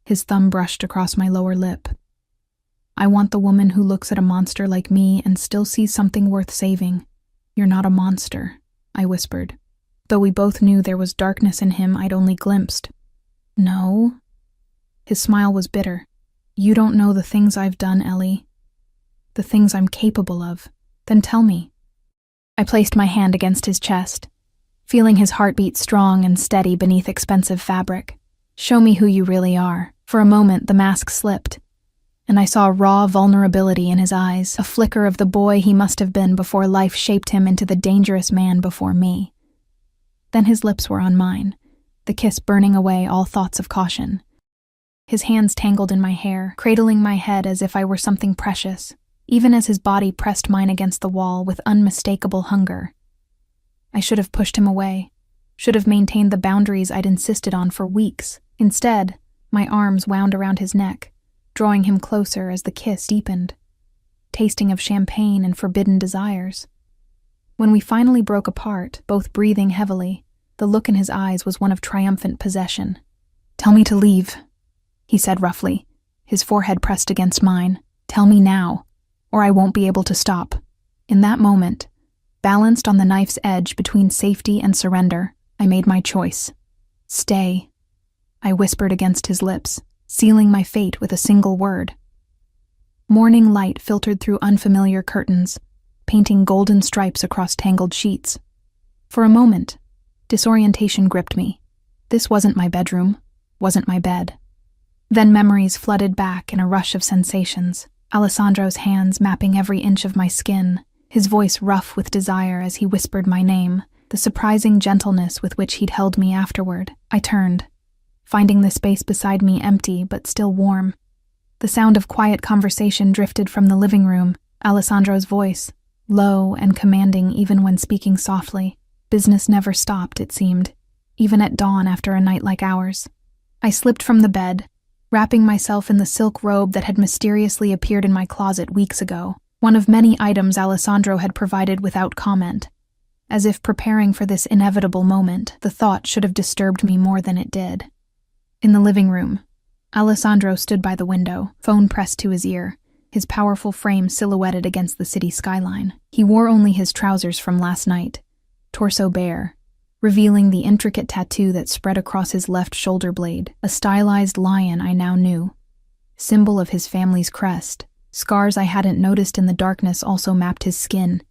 His thumb brushed across my lower lip. "I want the woman who looks at a monster like me and still sees something worth saving." "You're not a monster," I whispered, though we both knew there was darkness in him I'd only glimpsed. "No?" His smile was bitter. "You don't know the things I've done, Ellie. The things I'm capable of. Then tell me." I placed my hand against his chest, feeling his heartbeat strong and steady beneath expensive fabric. "Show me who you really are." For a moment, the mask slipped, and I saw raw vulnerability in his eyes, a flicker of the boy he must have been before life shaped him into the dangerous man before me. Then his lips were on mine, the kiss burning away all thoughts of caution. His hands tangled in my hair, cradling my head as if I were something precious, even as his body pressed mine against the wall with unmistakable hunger. I should have pushed him away, should have maintained the boundaries I'd insisted on for weeks. Instead, my arms wound around his neck, drawing him closer as the kiss deepened, tasting of champagne and forbidden desires. When we finally broke apart, both breathing heavily, the look in his eyes was one of triumphant possession. "Tell me to leave," he said roughly, his forehead pressed against mine. "Tell me now, or I won't be able to stop." In that moment, balanced on the knife's edge between safety and surrender, I made my choice. "Stay," I whispered against his lips, sealing my fate with a single word. Morning light filtered through unfamiliar curtains, painting golden stripes across tangled sheets. For a moment, disorientation gripped me. This wasn't my bedroom, wasn't my bed. Then memories flooded back in a rush of sensations. Alessandro's hands mapping every inch of my skin, his voice rough with desire as he whispered my name, the surprising gentleness with which he'd held me afterward. I turned, finding the space beside me empty but still warm. The sound of quiet conversation drifted from the living room, Alessandro's voice, low and commanding even when speaking softly. Business never stopped, it seemed, even at dawn after a night like ours. I slipped from the bed, wrapping myself in the silk robe that had mysteriously appeared in my closet weeks ago, one of many items Alessandro had provided without comment. As if preparing for this inevitable moment, the thought should have disturbed me more than it did. In the living room, Alessandro stood by the window, phone pressed to his ear, his powerful frame silhouetted against the city skyline. He wore only his trousers from last night, torso bare, revealing the intricate tattoo that spread across his left shoulder blade, a stylized lion I now knew, symbol of his family's crest. Scars I hadn't noticed in the darkness also mapped his skin,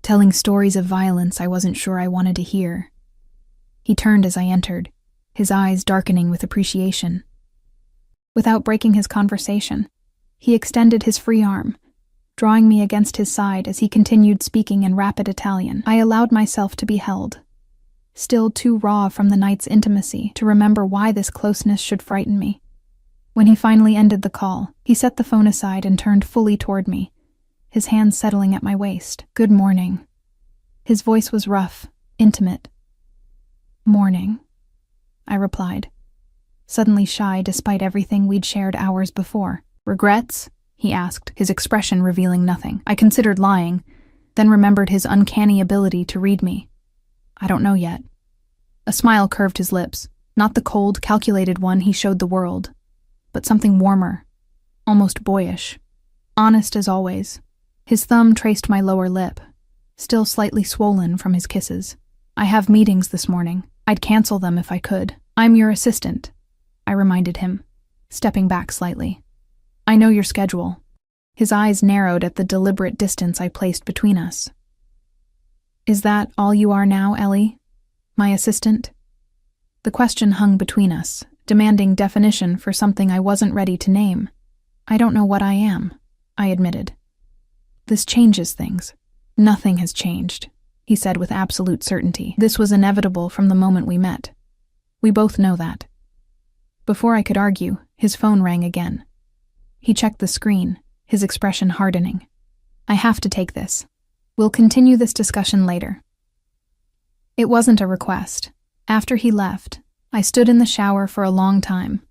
telling stories of violence I wasn't sure I wanted to hear. He turned as I entered, his eyes darkening with appreciation. Without breaking his conversation, he extended his free arm, drawing me against his side as he continued speaking in rapid Italian. I allowed myself to be held, still too raw from the night's intimacy to remember why this closeness should frighten me. When he finally ended the call, he set the phone aside and turned fully toward me, his hands settling at my waist. "Good morning." His voice was rough, intimate. "Morning," I replied, suddenly shy despite everything we'd shared hours before. "Regrets?" he asked, his expression revealing nothing. I considered lying, then remembered his uncanny ability to read me. "I don't know yet." A smile curved his lips, not the cold, calculated one he showed the world, but something warmer, almost boyish. Honest as always. His thumb traced my lower lip, still slightly swollen from his kisses. "I have meetings this morning. I'd cancel them if I could." "I'm your assistant," I reminded him, stepping back slightly. "I know your schedule." His eyes narrowed at the deliberate distance I placed between us. "Is that all you are now, Ellie? My assistant?" The question hung between us, demanding definition for something I wasn't ready to name. "I don't know what I am," I admitted. "This changes things." "Nothing has changed," he said with absolute certainty. "This was inevitable from the moment we met. We both know that." Before I could argue, his phone rang again. He checked the screen, his expression hardening. "I have to take this. We'll continue this discussion later." It wasn't a request. After he left, I stood in the shower for a long time,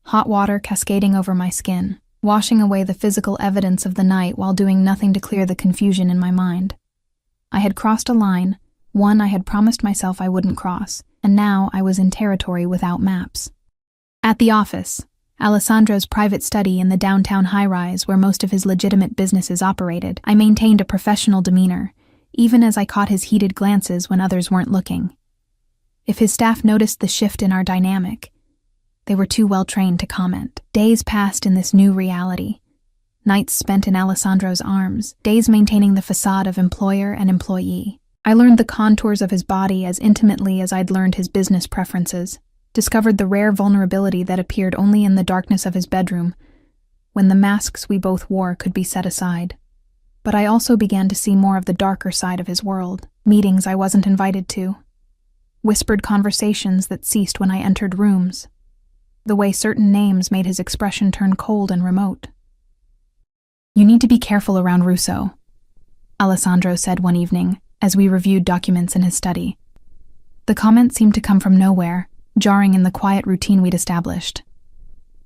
hot water cascading over my skin, washing away the physical evidence of the night while doing nothing to clear the confusion in my mind. I had crossed a line, one I had promised myself I wouldn't cross, and now I was in territory without maps. At the office, Alessandro's private study in the downtown high-rise where most of his legitimate businesses operated, I maintained a professional demeanor, even as I caught his heated glances when others weren't looking. If his staff noticed the shift in our dynamic, they were too well trained to comment. Days passed in this new reality. Nights spent in Alessandro's arms, days maintaining the facade of employer and employee. I learned the contours of his body as intimately as I'd learned his business preferences, discovered the rare vulnerability that appeared only in the darkness of his bedroom, when the masks we both wore could be set aside. But I also began to see more of the darker side of his world, meetings I wasn't invited to, whispered conversations that ceased when I entered rooms, the way certain names made his expression turn cold and remote. "You need to be careful around Russo," Alessandro said one evening as we reviewed documents in his study. The comment seemed to come from nowhere, jarring in the quiet routine we'd established.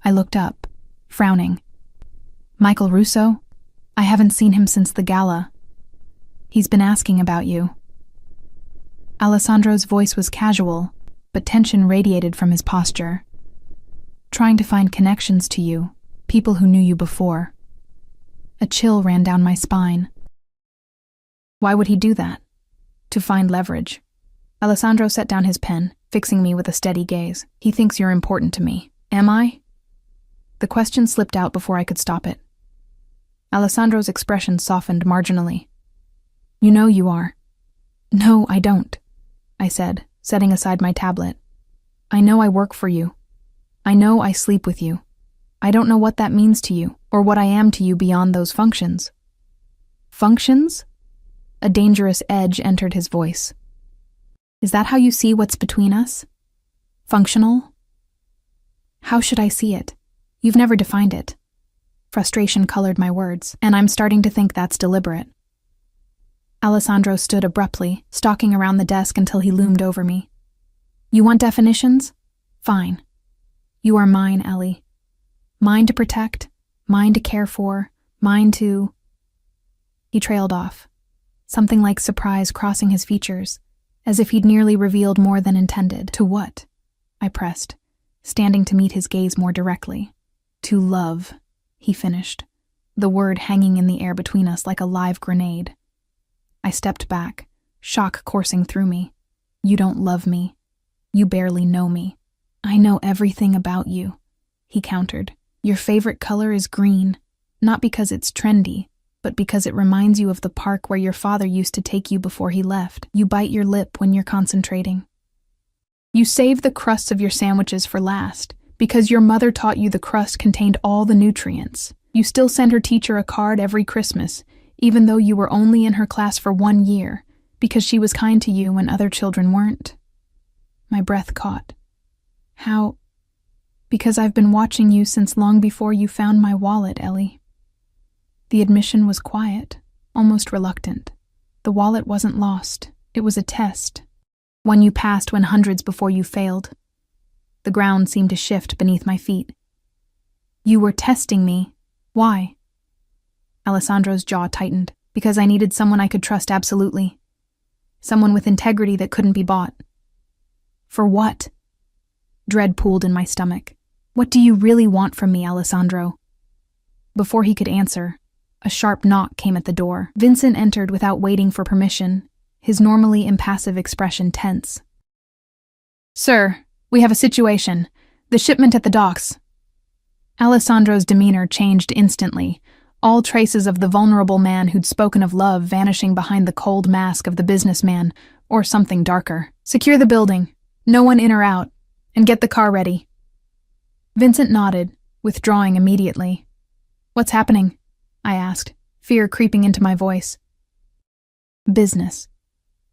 I looked up, frowning. "Michael Russo? I haven't seen him since the gala. He's been asking about you." Alessandro's voice was casual, but tension radiated from his posture. "Trying to find connections to you, people who knew you before." A chill ran down my spine. Why would he do that? To find leverage. Alessandro set down his pen, fixing me with a steady gaze. "He thinks you're important to me. Am I?" The question slipped out before I could stop it. Alessandro's expression softened marginally. "You know you are." "No, I don't," I said, setting aside my tablet. "I know I work for you. I know I sleep with you. I don't know what that means to you, or what I am to you beyond those functions." "Functions?" A dangerous edge entered his voice. "Is that how you see what's between us? Functional?" "How should I see it? You've never defined it." Frustration colored my words, and I'm starting to think that's deliberate. Alessandro stood abruptly, stalking around the desk until he loomed over me. "You want definitions? Fine. You are mine, Ellie. Mine to protect, mine to care for, mine to—" He trailed off, something like surprise crossing his features, as if he'd nearly revealed more than intended. "To what?" I pressed, standing to meet his gaze more directly. "To love," he finished, the word hanging in the air between us like a live grenade. I stepped back, shock coursing through me. "You don't love me. You barely know me." "I know everything about you," he countered. "Your favorite color is green, not because it's trendy, but because it reminds you of the park where your father used to take you before he left. You bite your lip when you're concentrating. You saved the crusts of your sandwiches for last, because your mother taught you the crust contained all the nutrients. You still sent her teacher a card every Christmas, even though you were only in her class for 1 year, because she was kind to you when other children weren't. My breath caught. How? Because I've been watching you since long before you found my wallet, Ellie. The admission was quiet, almost reluctant. The wallet wasn't lost. It was a test. One you passed when hundreds before you failed. The ground seemed to shift beneath my feet. You were testing me. Why? Alessandro's jaw tightened. Because I needed someone I could trust absolutely. Someone with integrity that couldn't be bought. For what? Dread pooled in my stomach. What do you really want from me, Alessandro? Before he could answer, a sharp knock came at the door. Vincent entered without waiting for permission, his normally impassive expression tense. Sir, we have a situation. The shipment at the docks. Alessandro's demeanor changed instantly, all traces of the vulnerable man who'd spoken of love vanishing behind the cold mask of the businessman, or something darker. Secure the building, no one in or out, and get the car ready. Vincent nodded, withdrawing immediately. What's happening? I asked, fear creeping into my voice. Business,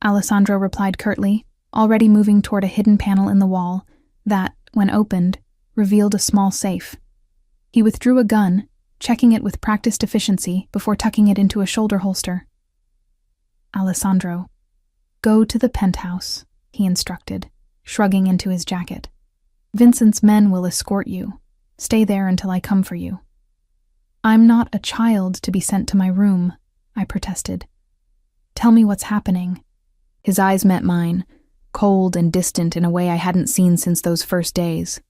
Alessandro replied curtly, already moving toward a hidden panel in the wall that, when opened, revealed a small safe. He withdrew a gun, checking it with practiced efficiency before tucking it into a shoulder holster. Alessandro, go to the penthouse, he instructed, shrugging into his jacket. Vincent's men will escort you. Stay there until I come for you. I'm not a child to be sent to my room, I protested. Tell me what's happening. His eyes met mine, cold and distant in a way I hadn't seen since those first days.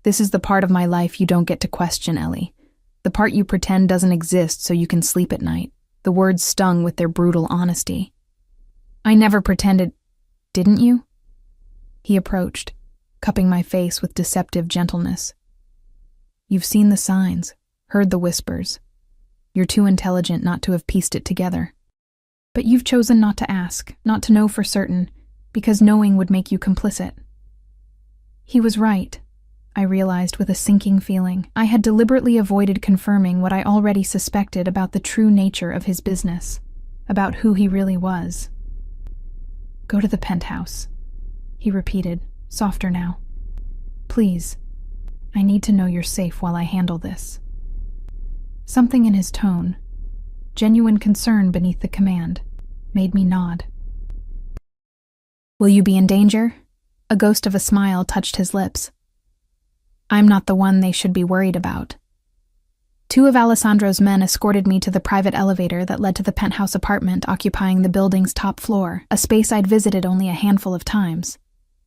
This is the part of my life you don't get to question, Ellie. The part you pretend doesn't exist so you can sleep at night. The words stung with their brutal honesty. I never pretended, didn't you? He approached, cupping my face with deceptive gentleness. You've seen the signs, heard the whispers. You're too intelligent not to have pieced it together. But you've chosen not to ask, not to know for certain, because knowing would make you complicit. He was right, I realized with a sinking feeling. I had deliberately avoided confirming what I already suspected about the true nature of his business, about who he really was. Go to the penthouse, he repeated, softer now. Please, I need to know you're safe while I handle this. Something in his tone, genuine concern beneath the command, made me nod. Will you be in danger? A ghost of a smile touched his lips. I'm not the one they should be worried about. 2 of Alessandro's men escorted me to the private elevator that led to the penthouse apartment occupying the building's top floor, a space I'd visited only a handful of times,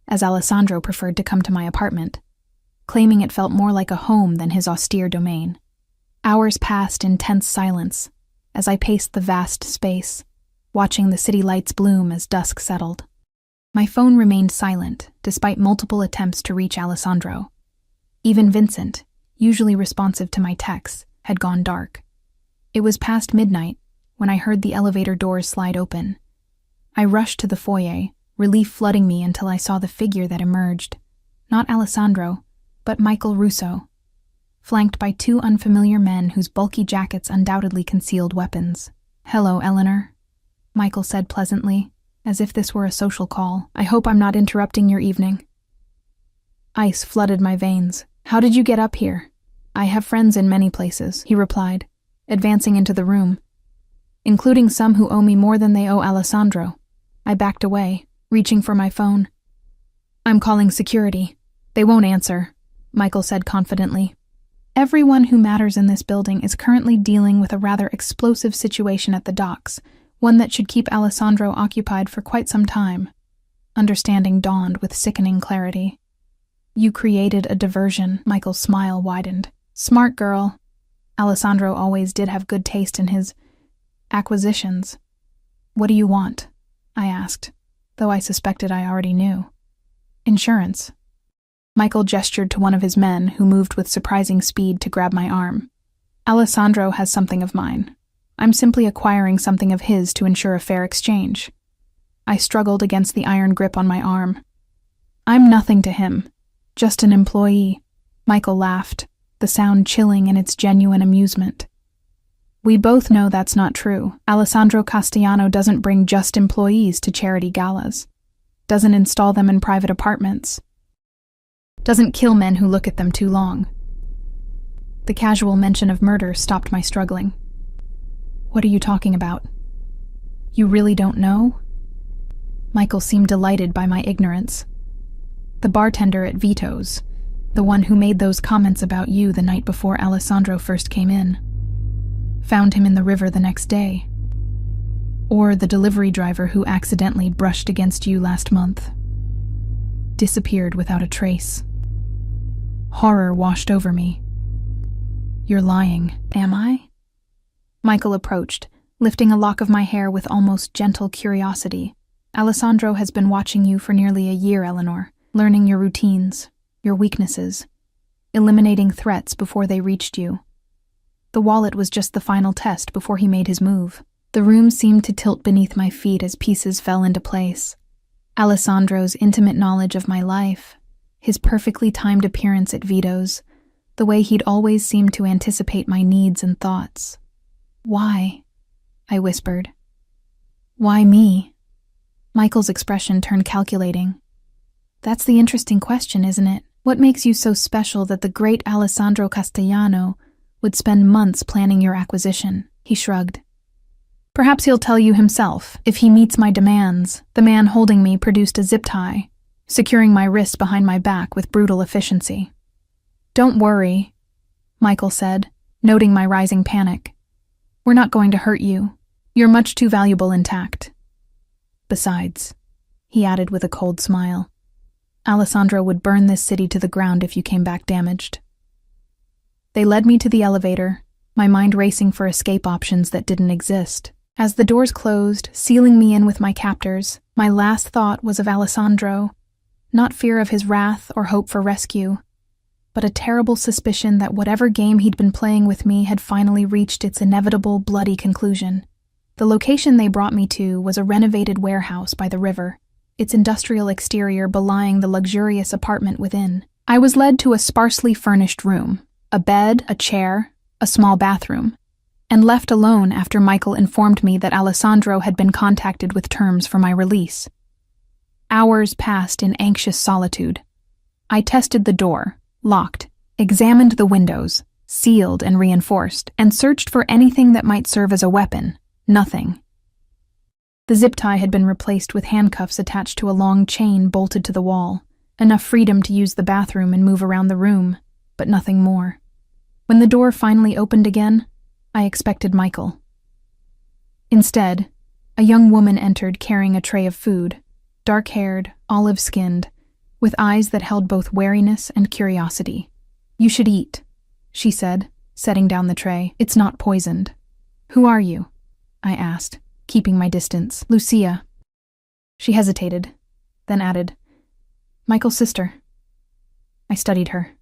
as Alessandro preferred to come to my apartment, claiming it felt more like a home than his austere domain. Hours passed in tense silence as I paced the vast space, watching the city lights bloom as dusk settled. My phone remained silent, despite multiple attempts to reach Alessandro. Even Vincent, usually responsive to my texts, had gone dark. It was past midnight when I heard the elevator doors slide open. I rushed to the foyer, relief flooding me until I saw the figure that emerged. Not Alessandro, but Michael Russo, flanked by 2 unfamiliar men whose bulky jackets undoubtedly concealed weapons. Hello, Eleanor, Michael said pleasantly, as if this were a social call. I hope I'm not interrupting your evening. Ice flooded my veins. How did you get up here? I have friends in many places, he replied, advancing into the room, including some who owe me more than they owe Alessandro. I backed away, reaching for my phone. I'm calling security. They won't answer, Michael said confidently. Everyone who matters in this building is currently dealing with a rather explosive situation at the docks, one that should keep Alessandro occupied for quite some time. Understanding dawned with sickening clarity. You created a diversion, Michael's smile widened. Smart girl. Alessandro always did have good taste in his acquisitions. What do you want? I asked, though I suspected I already knew. Insurance. Michael gestured to one of his men, who moved with surprising speed to grab my arm. Alessandro has something of mine. I'm simply acquiring something of his to ensure a fair exchange. I struggled against the iron grip on my arm. I'm nothing to him. Just an employee. Michael laughed, the sound chilling in its genuine amusement. We both know that's not true. Alessandro Castellano doesn't bring just employees to charity galas. Doesn't install them in private apartments. Doesn't kill men who look at them too long. The casual mention of murder stopped my struggling. What are you talking about? You really don't know? Michael seemed delighted by my ignorance. The bartender at Vito's, the one who made those comments about you the night before Alessandro first came in, found him in the river the next day. Or the delivery driver who accidentally brushed against you last month. Disappeared without a trace. Horror washed over me. You're lying, am I? Michael approached, lifting a lock of my hair with almost gentle curiosity. Alessandro has been watching you for nearly a year, Eleanor, learning your routines, your weaknesses, eliminating threats before they reached you. The wallet was just the final test before he made his move. The room seemed to tilt beneath my feet as pieces fell into place. Alessandro's intimate knowledge of my life, his perfectly timed appearance at Vito's, the way he'd always seemed to anticipate my needs and thoughts. Why? I whispered. Why me? Michael's expression turned calculating. That's the interesting question, isn't it? What makes you so special that the great Alessandro Castellano would spend months planning your acquisition? He shrugged. Perhaps he'll tell you himself, if he meets my demands. The man holding me produced a zip tie, securing my wrist behind my back with brutal efficiency. Don't worry, Michael said, noting my rising panic. We're not going to hurt you. You're much too valuable intact. Besides, he added with a cold smile, Alessandro would burn this city to the ground if you came back damaged. They led me to the elevator, my mind racing for escape options that didn't exist. As the doors closed, sealing me in with my captors, my last thought was of Alessandro, not fear of his wrath or hope for rescue, but a terrible suspicion that whatever game he'd been playing with me had finally reached its inevitable, bloody conclusion. The location they brought me to was a renovated warehouse by the river, its industrial exterior belying the luxurious apartment within. I was led to a sparsely furnished room, a bed, a chair, a small bathroom, and left alone after Michael informed me that Alessandro had been contacted with terms for my release. Hours passed in anxious solitude. I tested the door, locked, examined the windows, sealed and reinforced, and searched for anything that might serve as a weapon. Nothing. The zip tie had been replaced with handcuffs attached to a long chain bolted to the wall, enough freedom to use the bathroom and move around the room, but nothing more. When the door finally opened again, I expected Michael. Instead, a young woman entered carrying a tray of food, dark-haired, olive-skinned, with eyes that held both wariness and curiosity. You should eat, she said, setting down the tray. It's not poisoned. Who are you? I asked, keeping my distance. Lucia. She hesitated, then added, Michael's sister. I studied her,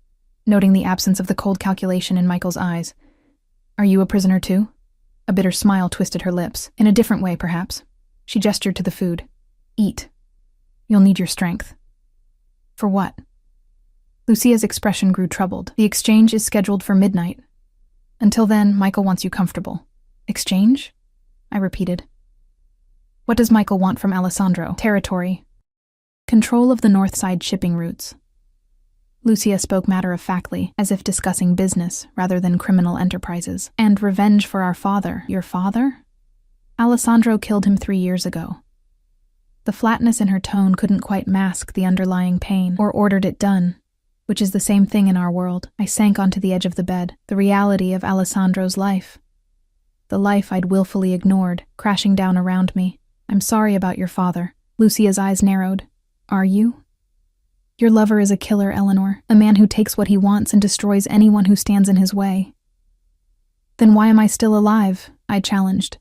noting the absence of the cold calculation in Michael's eyes. Are you a prisoner too? A bitter smile twisted her lips. In a different way, perhaps. She gestured to the food. Eat. You'll need your strength. For what? Lucia's expression grew troubled. The exchange is scheduled for midnight. Until then, Michael wants you comfortable. Exchange? I repeated. What does Michael want from Alessandro? Territory. Control of the north side shipping routes. Lucia spoke matter-of-factly, as if discussing business rather than criminal enterprises. And revenge for our father. Your father? Alessandro killed him 3 years ago. The flatness in her tone couldn't quite mask the underlying pain, or ordered it done, which is the same thing in our world. I sank onto the edge of the bed, the reality of Alessandro's life. The life I'd willfully ignored, crashing down around me. I'm sorry about your father. Lucia's eyes narrowed. Are you? Your lover is a killer, Eleanor, a man who takes what he wants and destroys anyone who stands in his way. Then why am I still alive? I challenged.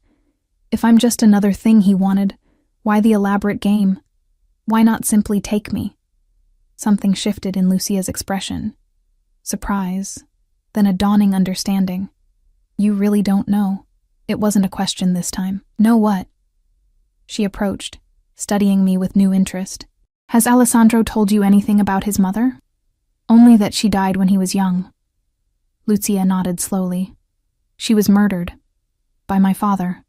If I'm just another thing he wanted, why the elaborate game? Why not simply take me? Something shifted in Lucia's expression. Surprise, then a dawning understanding. You really don't know. It wasn't a question this time. Know what? She approached, studying me with new interest. Has Alessandro told you anything about his mother? Only that she died when he was young. Lucia nodded slowly. She was murdered. By my father.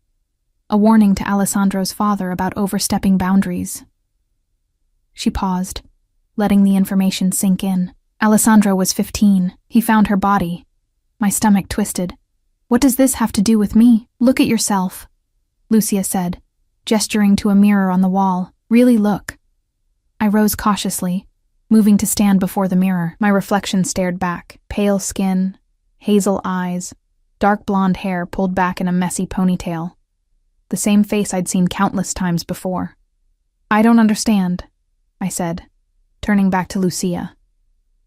A warning to Alessandro's father about overstepping boundaries. She paused, letting the information sink in. Alessandro was 15. He found her body. My stomach twisted. What does this have to do with me? Look at yourself, Lucia said, gesturing to a mirror on the wall. Really look. I rose cautiously, moving to stand before the mirror. My reflection stared back. Pale skin, hazel eyes, dark blonde hair pulled back in a messy ponytail. The same face I'd seen countless times before. I don't understand, I said, turning back to Lucia.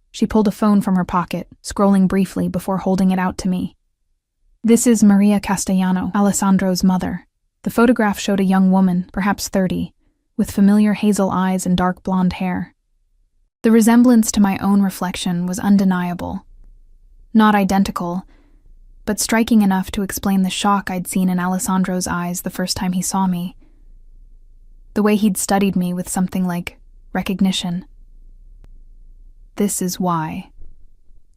She pulled a phone from her pocket, scrolling briefly before holding it out to me. This is Maria Castellano, Alessandro's mother. The photograph showed a young woman, perhaps 30, with familiar hazel eyes and dark blonde hair. The resemblance to my own reflection was undeniable. Not identical, but striking enough to explain the shock I'd seen in Alessandro's eyes the first time he saw me. The way he'd studied me with something like recognition. This is why,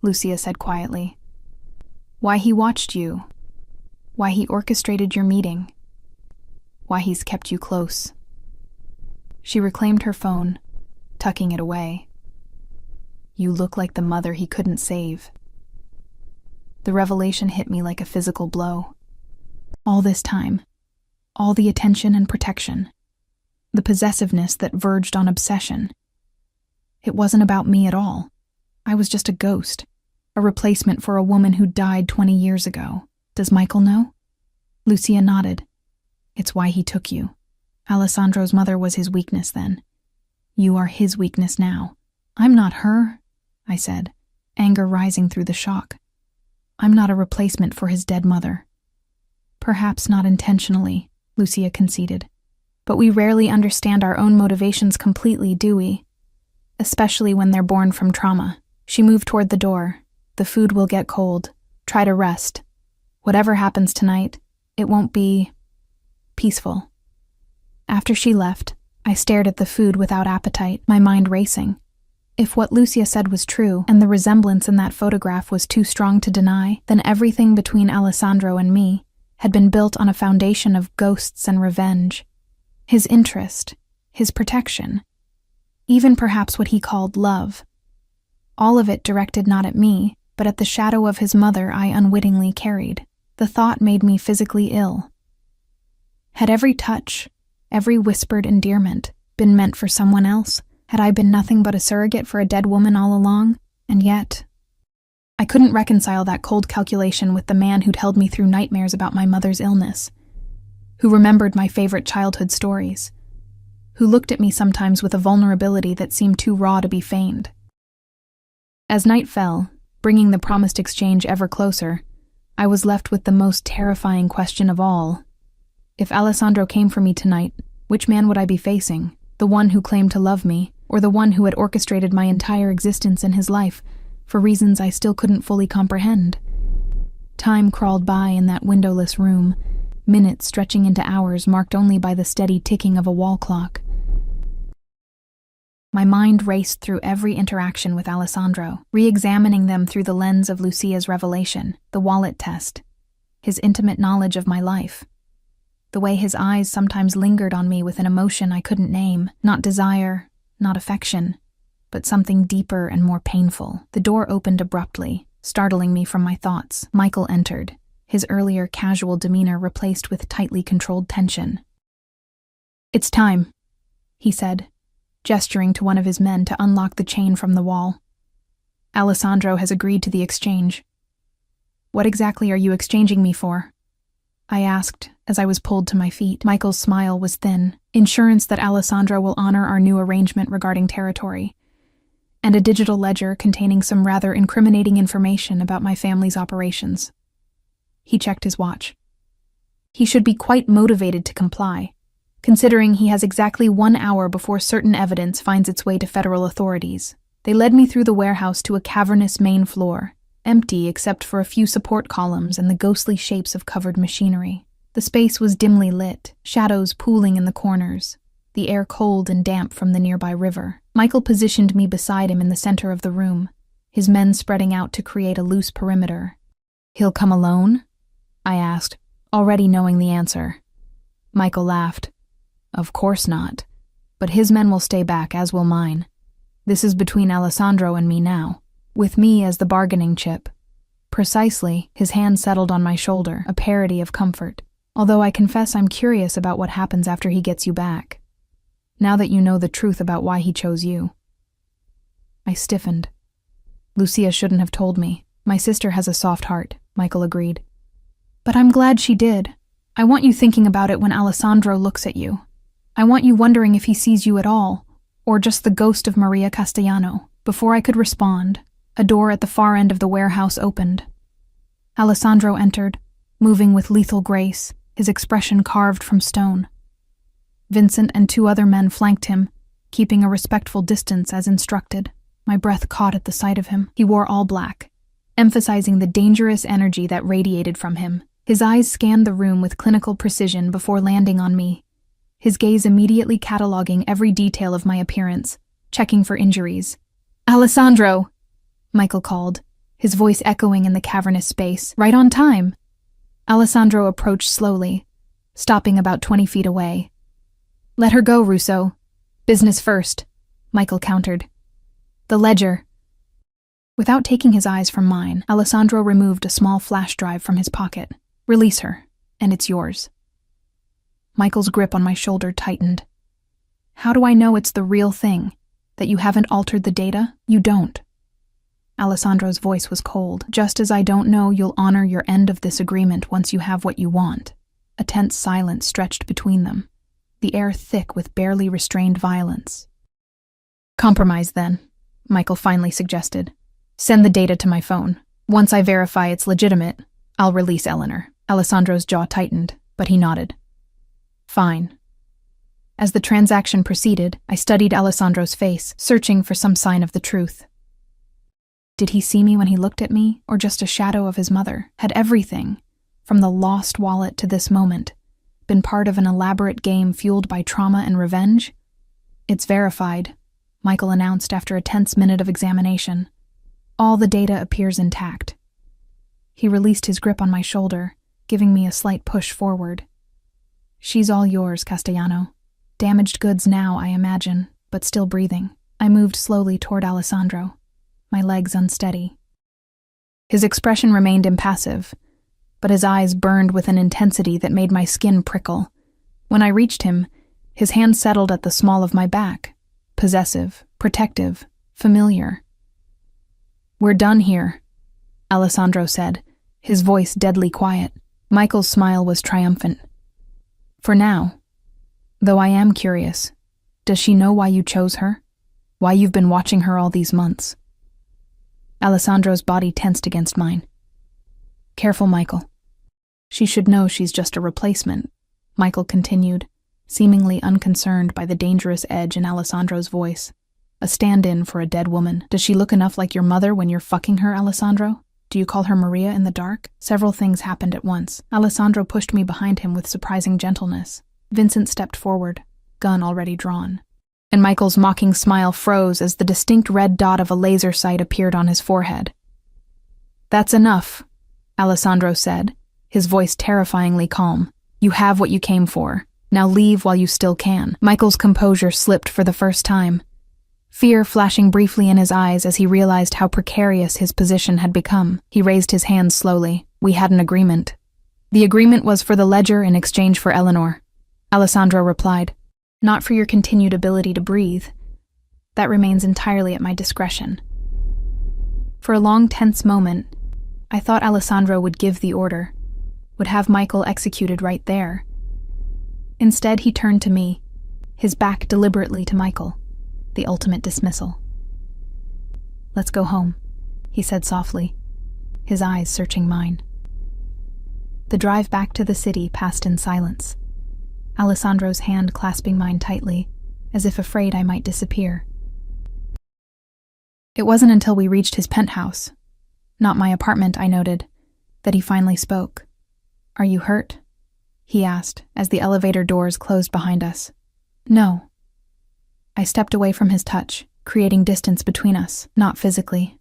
Lucia said quietly. Why he watched you. Why he orchestrated your meeting. Why he's kept you close. She reclaimed her phone, tucking it away. You look like the mother he couldn't save. The revelation hit me like a physical blow. All this time, all the attention and protection, the possessiveness that verged on obsession. It wasn't about me at all. I was just a ghost, a replacement for a woman who died 20 years ago. Does Michael know? Lucia nodded. It's why he took you. Alessandro's mother was his weakness then. You are his weakness now. I'm not her, I said, anger rising through the shock. I'm not a replacement for his dead mother. Perhaps not intentionally, Lucia conceded. But we rarely understand our own motivations completely, do we? Especially when they're born from trauma. She moved toward the door. The food will get cold. Try to rest. Whatever happens tonight, it won't be peaceful. After she left, I stared at the food without appetite, my mind racing. If what Lucia said was true, and the resemblance in that photograph was too strong to deny, then everything between Alessandro and me had been built on a foundation of ghosts and revenge. His interest, his protection, even perhaps what he called love. All of it directed not at me, but at the shadow of his mother I unwittingly carried. The thought made me physically ill. Had every touch, every whispered endearment, been meant for someone else? Had I been nothing but a surrogate for a dead woman all along? And yet, I couldn't reconcile that cold calculation with the man who'd held me through nightmares about my mother's illness, who remembered my favorite childhood stories, who looked at me sometimes with a vulnerability that seemed too raw to be feigned. As night fell, bringing the promised exchange ever closer, I was left with the most terrifying question of all. If Alessandro came for me tonight, which man would I be facing? The one who claimed to love me, or the one who had orchestrated my entire existence in his life, for reasons I still couldn't fully comprehend? Time crawled by in that windowless room, minutes stretching into hours marked only by the steady ticking of a wall clock. My mind raced through every interaction with Alessandro, re-examining them through the lens of Lucia's revelation, the wallet test, his intimate knowledge of my life. The way his eyes sometimes lingered on me with an emotion I couldn't name, not desire, not affection, but something deeper and more painful. The door opened abruptly, startling me from my thoughts. Michael entered, his earlier casual demeanor replaced with tightly controlled tension. It's time, he said, gesturing to one of his men to unlock the chain from the wall. Alessandro has agreed to the exchange. What exactly are you exchanging me for? I asked as I was pulled to my feet. Michael's smile was thin. Insurance that Alessandro will honor our new arrangement regarding territory, and a digital ledger containing some rather incriminating information about my family's operations. He checked his watch. He should be quite motivated to comply, considering he has exactly 1 hour before certain evidence finds its way to federal authorities. They led me through the warehouse to a cavernous main floor, empty except for a few support columns and the ghostly shapes of covered machinery. The space was dimly lit, shadows pooling in the corners. the air cold and damp from the nearby river. Michael positioned me beside him in the center of the room, his men spreading out to create a loose perimeter. "He'll come alone?" I asked, already knowing the answer. Michael laughed. "Of course not. But his men will stay back, as will mine. This is between Alessandro and me now, with me as the bargaining chip." Precisely, his hand settled on my shoulder, a parody of comfort. "Although I confess I'm curious about what happens after he gets you back. Now that you know the truth about why he chose you." I stiffened. "Lucia shouldn't have told me. My sister has a soft heart," Michael agreed. "But I'm glad she did. I want you thinking about it when Alessandro looks at you. I want you wondering if he sees you at all, or just the ghost of Maria Castellano." Before I could respond, a door at the far end of the warehouse opened. Alessandro entered, moving with lethal grace, his expression carved from stone. Vincent and 2 other men flanked him, keeping a respectful distance as instructed. My breath caught at the sight of him. He wore all black, emphasizing the dangerous energy that radiated from him. His eyes scanned the room with clinical precision before landing on me, his gaze immediately cataloging every detail of my appearance, checking for injuries. "Alessandro!" Michael called, his voice echoing in the cavernous space. "Right on time." Alessandro approached slowly, stopping about 20 feet away. "Let her go, Russo. Business first," Michael countered. "The ledger." Without taking his eyes from mine, Alessandro removed a small flash drive from his pocket. "Release her, and it's yours." Michael's grip on my shoulder tightened. "How do I know it's the real thing? That you haven't altered the data? You don't." Alessandro's voice was cold. "Just as I don't know you'll honor your end of this agreement once you have what you want." A tense silence stretched between them, the air thick with barely restrained violence. "Compromise, then," Michael finally suggested. "Send the data to my phone. Once I verify it's legitimate, I'll release Eleanor." Alessandro's jaw tightened, but he nodded. "Fine." As the transaction proceeded, I studied Alessandro's face, searching for some sign of the truth. Did he see me when he looked at me, or just a shadow of his mother? Had everything, from the lost wallet to this moment, been part of an elaborate game fueled by trauma and revenge? "It's verified," Michael announced after a tense minute of examination. "All the data appears intact." He released his grip on my shoulder, giving me a slight push forward. "She's all yours, Castellano. Damaged goods now, I imagine, but still breathing." I moved slowly toward Alessandro, my legs unsteady. His expression remained impassive, but his eyes burned with an intensity that made my skin prickle. When I reached him, his hand settled at the small of my back, possessive, protective, familiar. "We're done here," Alessandro said, his voice deadly quiet. Michael's smile was triumphant. "For now. Though I am curious, does she know why you chose her? Why you've been watching her all these months?" Alessandro's body tensed against mine. "Careful, Michael. She should know she's just a replacement," Michael continued, seemingly unconcerned by the dangerous edge in Alessandro's voice. "A stand-in for a dead woman. Does she look enough like your mother when you're fucking her, Alessandro? Do you call her Maria in the dark?" Several things happened at once. Alessandro pushed me behind him with surprising gentleness. Vincent stepped forward, gun already drawn. And Michael's mocking smile froze as the distinct red dot of a laser sight appeared on his forehead. "That's enough," Alessandro said, his voice terrifyingly calm. "You have what you came for. Now leave while you still can." Michael's composure slipped for the first time, fear flashing briefly in his eyes as he realized how precarious his position had become. He raised his hands slowly. "We had an agreement." "The agreement was for the ledger in exchange for Eleanor," Alessandro replied. "Not for your continued ability to breathe. That remains entirely at my discretion." For a long, tense moment, I thought Alessandro would give the order, would have Michael executed right there. Instead, he turned to me, his back deliberately to Michael, the ultimate dismissal. "Let's go home," he said softly, his eyes searching mine. The drive back to the city passed in silence, Alessandro's hand clasping mine tightly, as if afraid I might disappear. It wasn't until we reached his penthouse, not my apartment, I noted, that he finally spoke. "Are you hurt?" he asked as the elevator doors closed behind us. No. I stepped away from his touch, creating distance between us, not physically.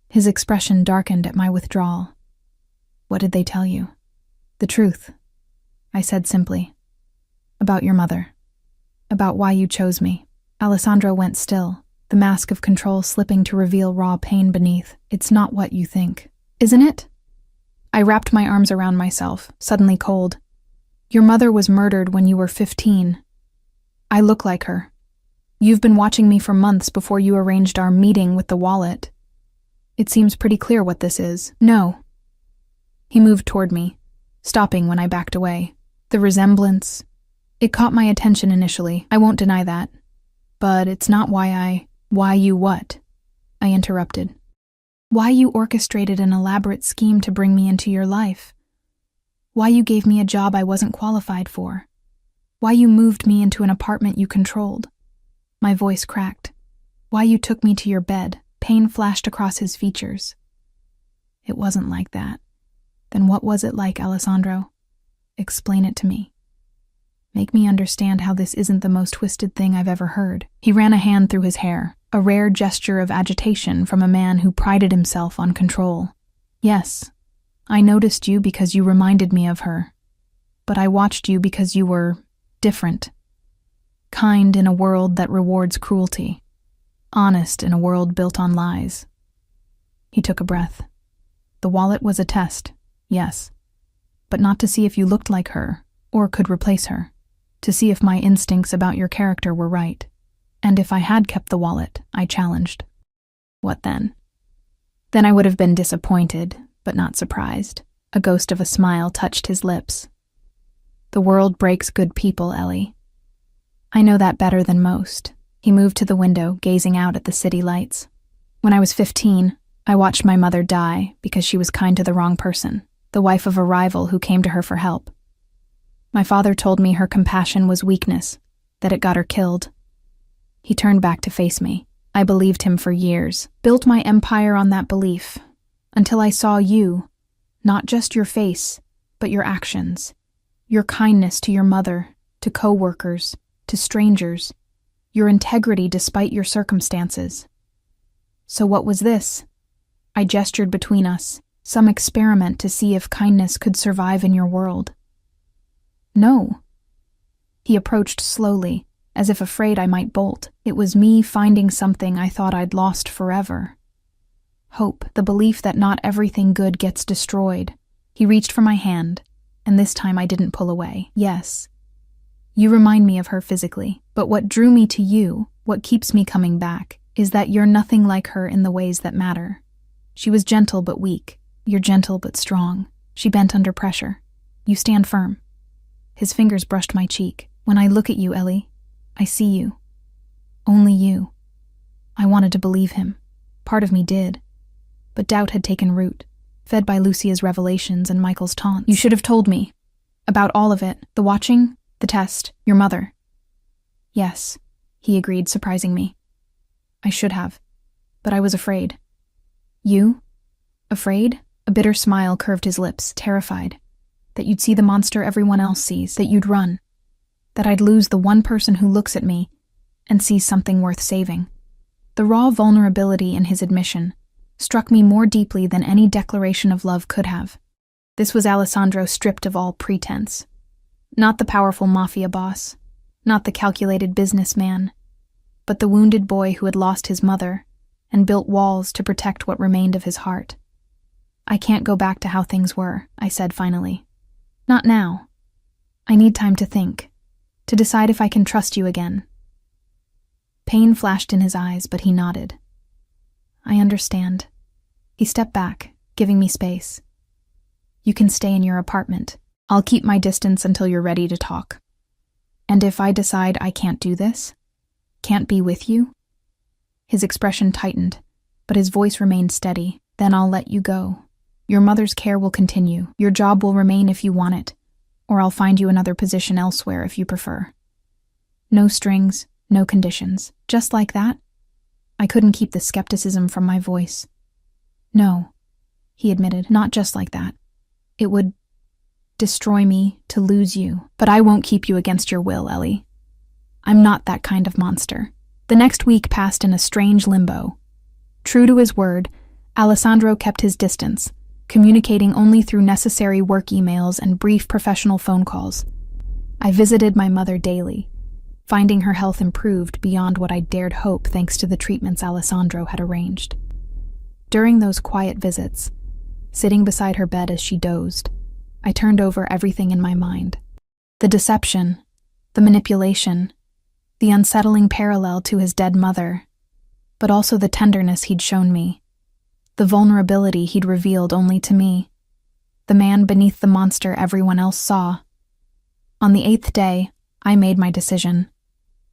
His expression darkened at my withdrawal. What did they tell you? The truth, I said simply. About your mother. About why you chose me. Alessandro went still, the mask of control slipping to reveal raw pain beneath. It's not what you think. Isn't it? I wrapped my arms around myself, suddenly cold. Your mother was murdered when you were 15. I look like her. You've been watching me for months before you arranged our meeting with the wallet. It seems pretty clear what this is. No. He moved toward me, stopping when I backed away. The resemblance. It caught my attention initially, I won't deny that. But it's not why you what? I interrupted. Why you orchestrated an elaborate scheme to bring me into your life. Why you gave me a job I wasn't qualified for. Why you moved me into an apartment you controlled. My voice cracked. Why you took me to your bed. Pain flashed across his features. It wasn't like that. Then what was it like, Alessandro? Explain it to me. Make me understand how this isn't the most twisted thing I've ever heard. He ran a hand through his hair, a rare gesture of agitation from a man who prided himself on control. Yes, I noticed you because you reminded me of her. But I watched you because you were different. Kind in a world that rewards cruelty. Honest in a world built on lies. He took a breath. The wallet was a test, yes. But not to see if you looked like her, or could replace her. To see if my instincts about your character were right. And if I had kept the wallet, I challenged. What then? Then I would have been disappointed, but not surprised. A ghost of a smile touched his lips. The world breaks good people, Ellie. I know that better than most. He moved to the window, gazing out at the city lights. When I was 15, I watched my mother die because she was kind to the wrong person, the wife of a rival who came to her for help. My father told me her compassion was weakness, that it got her killed. He turned back to face me. I believed him for years, built my empire on that belief, until I saw you, not just your face, but your actions, your kindness to your mother, to co-workers, to strangers, your integrity despite your circumstances. So what was this? I gestured between us, some experiment to see if kindness could survive in your world. No. He approached slowly, as if afraid I might bolt. It was me finding something I thought I'd lost forever. Hope, the belief that not everything good gets destroyed. He reached for my hand, and this time I didn't pull away. Yes. You remind me of her physically, but what drew me to you, what keeps me coming back, is that you're nothing like her in the ways that matter. She was gentle but weak. You're gentle but strong. She bent under pressure. You stand firm. His fingers brushed my cheek. When I look at you, Ellie, I see you. Only you. I wanted to believe him. Part of me did. But doubt had taken root, fed by Lucia's revelations and Michael's taunts. You should have told me. About all of it. The watching, the test, your mother. Yes, he agreed, surprising me. I should have. But I was afraid. You? Afraid? A bitter smile curved his lips, terrified. That you'd see the monster everyone else sees, that you'd run. That I'd lose the one person who looks at me and sees something worth saving. The raw vulnerability in his admission struck me more deeply than any declaration of love could have. This was Alessandro stripped of all pretense. Not the powerful mafia boss, not the calculated businessman, but the wounded boy who had lost his mother and built walls to protect what remained of his heart. I can't go back to how things were, I said finally. Not now. I need time to think, to decide if I can trust you again. Pain flashed in his eyes, but he nodded. I understand. He stepped back, giving me space. You can stay in your apartment. I'll keep my distance until you're ready to talk. And if I decide I can't do this, can't be with you? His expression tightened, but his voice remained steady. Then I'll let you go. Your mother's care will continue. Your job will remain if you want it, or I'll find you another position elsewhere if you prefer. No strings, no conditions. Just like that? I couldn't keep the skepticism from my voice. No, he admitted, not just like that. It would destroy me to lose you, but I won't keep you against your will, Ellie. I'm not that kind of monster. The next week passed in a strange limbo. True to his word, Alessandro kept his distance, communicating only through necessary work emails and brief professional phone calls. I visited my mother daily, finding her health improved beyond what I dared hope thanks to the treatments Alessandro had arranged. During those quiet visits, sitting beside her bed as she dozed, I turned over everything in my mind. The deception, the manipulation, the unsettling parallel to his dead mother, but also the tenderness he'd shown me, the vulnerability he'd revealed only to me, the man beneath the monster everyone else saw. On the 8th day, I made my decision.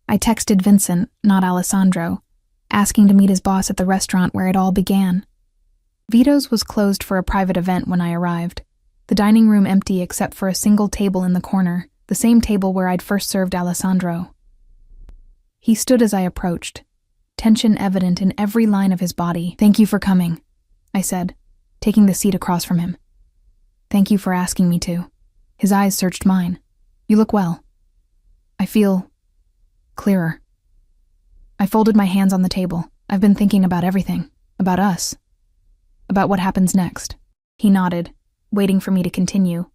I texted Vincent, not Alessandro, asking to meet his boss at the restaurant where it all began. Vito's was closed for a private event when I arrived, the dining room empty except for a single table in the corner, the same table where I'd first served Alessandro. He stood as I approached, tension evident in every line of his body. "Thank you for coming," I said, taking the seat across from him. "Thank you for asking me to." His eyes searched mine. "You look well." "I feel clearer." I folded my hands on the table. "I've been thinking about everything. About us. About what happens next." He nodded, waiting for me to continue,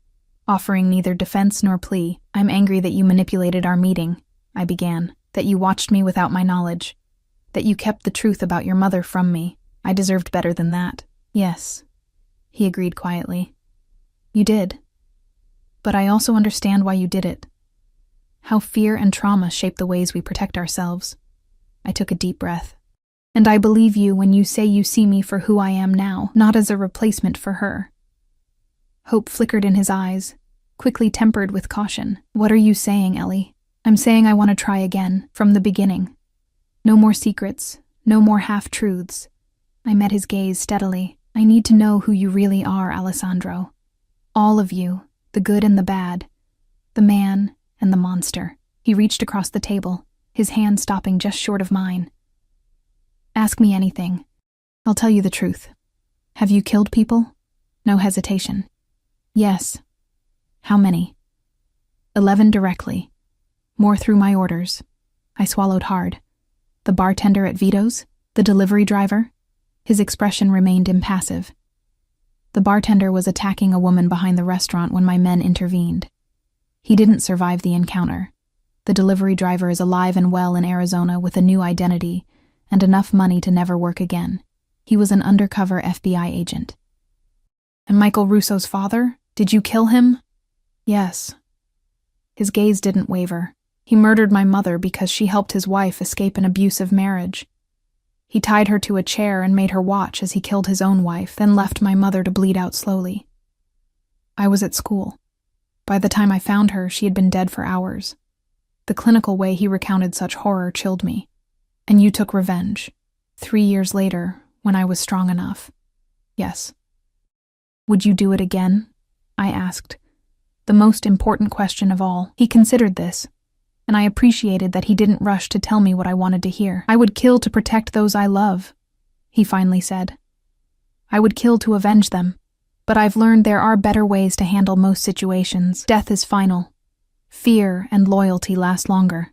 offering neither defense nor plea. "I'm angry that you manipulated our meeting," I began, "that you watched me without my knowledge, that you kept the truth about your mother from me. I deserved better than that." "Yes," he agreed quietly. "You did. But I also understand why you did it. How fear and trauma shape the ways we protect ourselves." I took a deep breath. "And I believe you when you say you see me for who I am now, not as a replacement for her." Hope flickered in his eyes, quickly tempered with caution. "What are you saying, Ellie?" "I'm saying I want to try again, from the beginning. No more secrets, no more half-truths." I met his gaze steadily. "I need to know who you really are, Alessandro. All of you, the good and the bad, the man and the monster." He reached across the table, his hand stopping just short of mine. "Ask me anything. I'll tell you the truth. Have you killed people?" No hesitation. "Yes." "How many?" 11 directly. More through my orders." I swallowed hard. "The bartender at Vito's? The delivery driver?" His expression remained impassive. "The bartender was attacking a woman behind the restaurant when my men intervened. He didn't survive the encounter. The delivery driver is alive and well in Arizona with a new identity and enough money to never work again. He was an undercover FBI agent." "And Michael Russo's father? Did you kill him?" "Yes." His gaze didn't waver. "He murdered my mother because she helped his wife escape an abusive marriage. He tied her to a chair and made her watch as he killed his own wife, then left my mother to bleed out slowly. I was at school. By the time I found her, she had been dead for hours. The clinical way he recounted such horror chilled me. And you took revenge. 3 years later, when I was strong enough." "Yes." "Would you do it again?" I asked. The most important question of all. He considered this, and I appreciated that he didn't rush to tell me what I wanted to hear. "I would kill to protect those I love," he finally said. "I would kill to avenge them, but I've learned there are better ways to handle most situations. Death is final. Fear and loyalty last longer."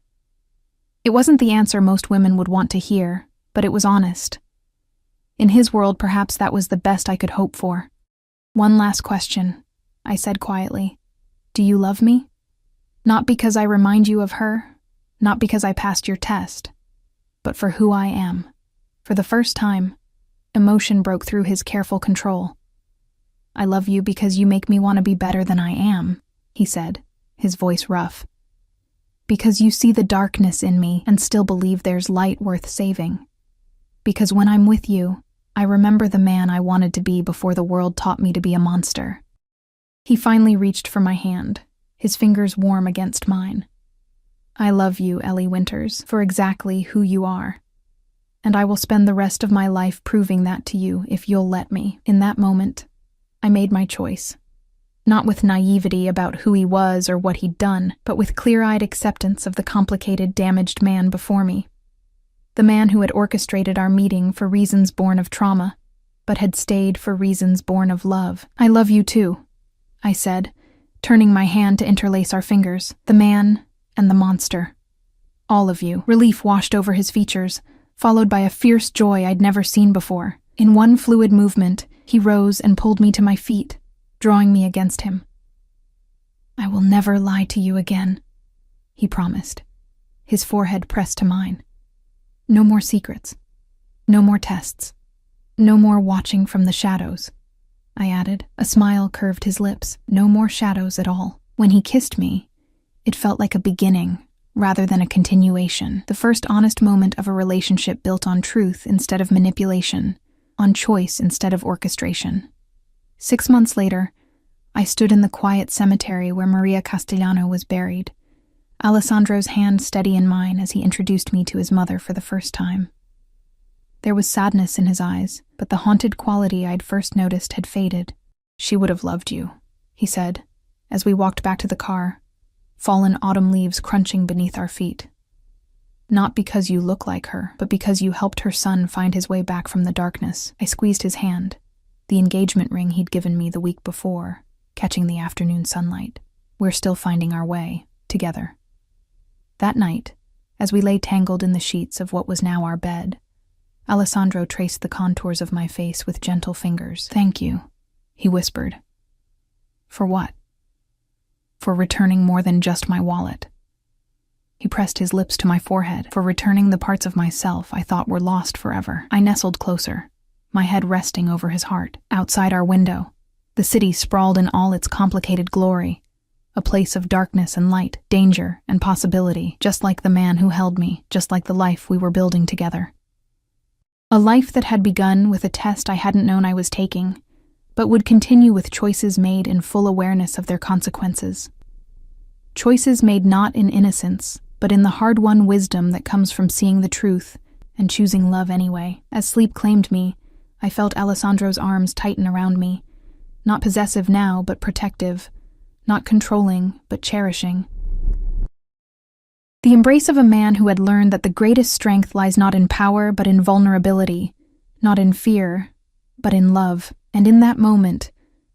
It wasn't the answer most women would want to hear, but it was honest. In his world, perhaps that was the best I could hope for. "One last question," I said quietly. "Do you love me? Not because I remind you of her, not because I passed your test, but for who I am." For the first time, emotion broke through his careful control. "I love you because you make me want to be better than I am," he said, his voice rough. "Because you see the darkness in me and still believe there's light worth saving. Because when I'm with you, I remember the man I wanted to be before the world taught me to be a monster." He finally reached for my hand, his fingers warm against mine. "I love you, Ellie Winters, for exactly who you are. And I will spend the rest of my life proving that to you if you'll let me." In that moment, I made my choice. Not with naivety about who he was or what he'd done, but with clear-eyed acceptance of the complicated, damaged man before me. The man who had orchestrated our meeting for reasons born of trauma, but had stayed for reasons born of love. "I love you too," I said, turning my hand to interlace our fingers. "The man and the monster. All of you. Relief washed over his features, followed by a fierce joy I'd never seen before. In one fluid movement, he rose and pulled me to my feet, drawing me against him. "I will never lie to you again," he promised, his forehead pressed to mine. "No more secrets. No more tests. No more watching from the shadows," I added. A smile curved his lips. No more shadows at all. When he kissed me, it felt like a beginning, rather than a continuation. The first honest moment of a relationship built on truth instead of manipulation, on choice instead of orchestration. 6 months later, I stood in the quiet cemetery where Maria Castellano was buried, Alessandro's hand steady in mine as he introduced me to his mother for the first time. There was sadness in his eyes, but the haunted quality I'd first noticed had faded. "She would have loved you," he said, as we walked back to the car, fallen autumn leaves crunching beneath our feet. "Not because you look like her, but because you helped her son find his way back from the darkness." I squeezed his hand, the engagement ring he'd given me the week before, catching the afternoon sunlight. "We're still finding our way, together." That night, as we lay tangled in the sheets of what was now our bed, Alessandro traced the contours of my face with gentle fingers. "Thank you," he whispered. "For what?" "For returning more than just my wallet." He pressed his lips to my forehead. "For returning the parts of myself I thought were lost forever." I nestled closer, my head resting over his heart. Outside our window, the city sprawled in all its complicated glory, a place of darkness and light, danger and possibility, just like the man who held me, just like the life we were building together. A life that had begun with a test I hadn't known I was taking, but would continue with choices made in full awareness of their consequences. Choices made not in innocence, but in the hard-won wisdom that comes from seeing the truth and choosing love anyway. As sleep claimed me, I felt Alessandro's arms tighten around me, not possessive now, but protective, not controlling, but cherishing. The embrace of a man who had learned that the greatest strength lies not in power, but in vulnerability, not in fear, but in love. And in that moment,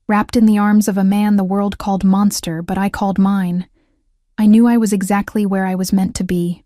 wrapped in the arms of a man the world called monster, but I called mine, I knew I was exactly where I was meant to be.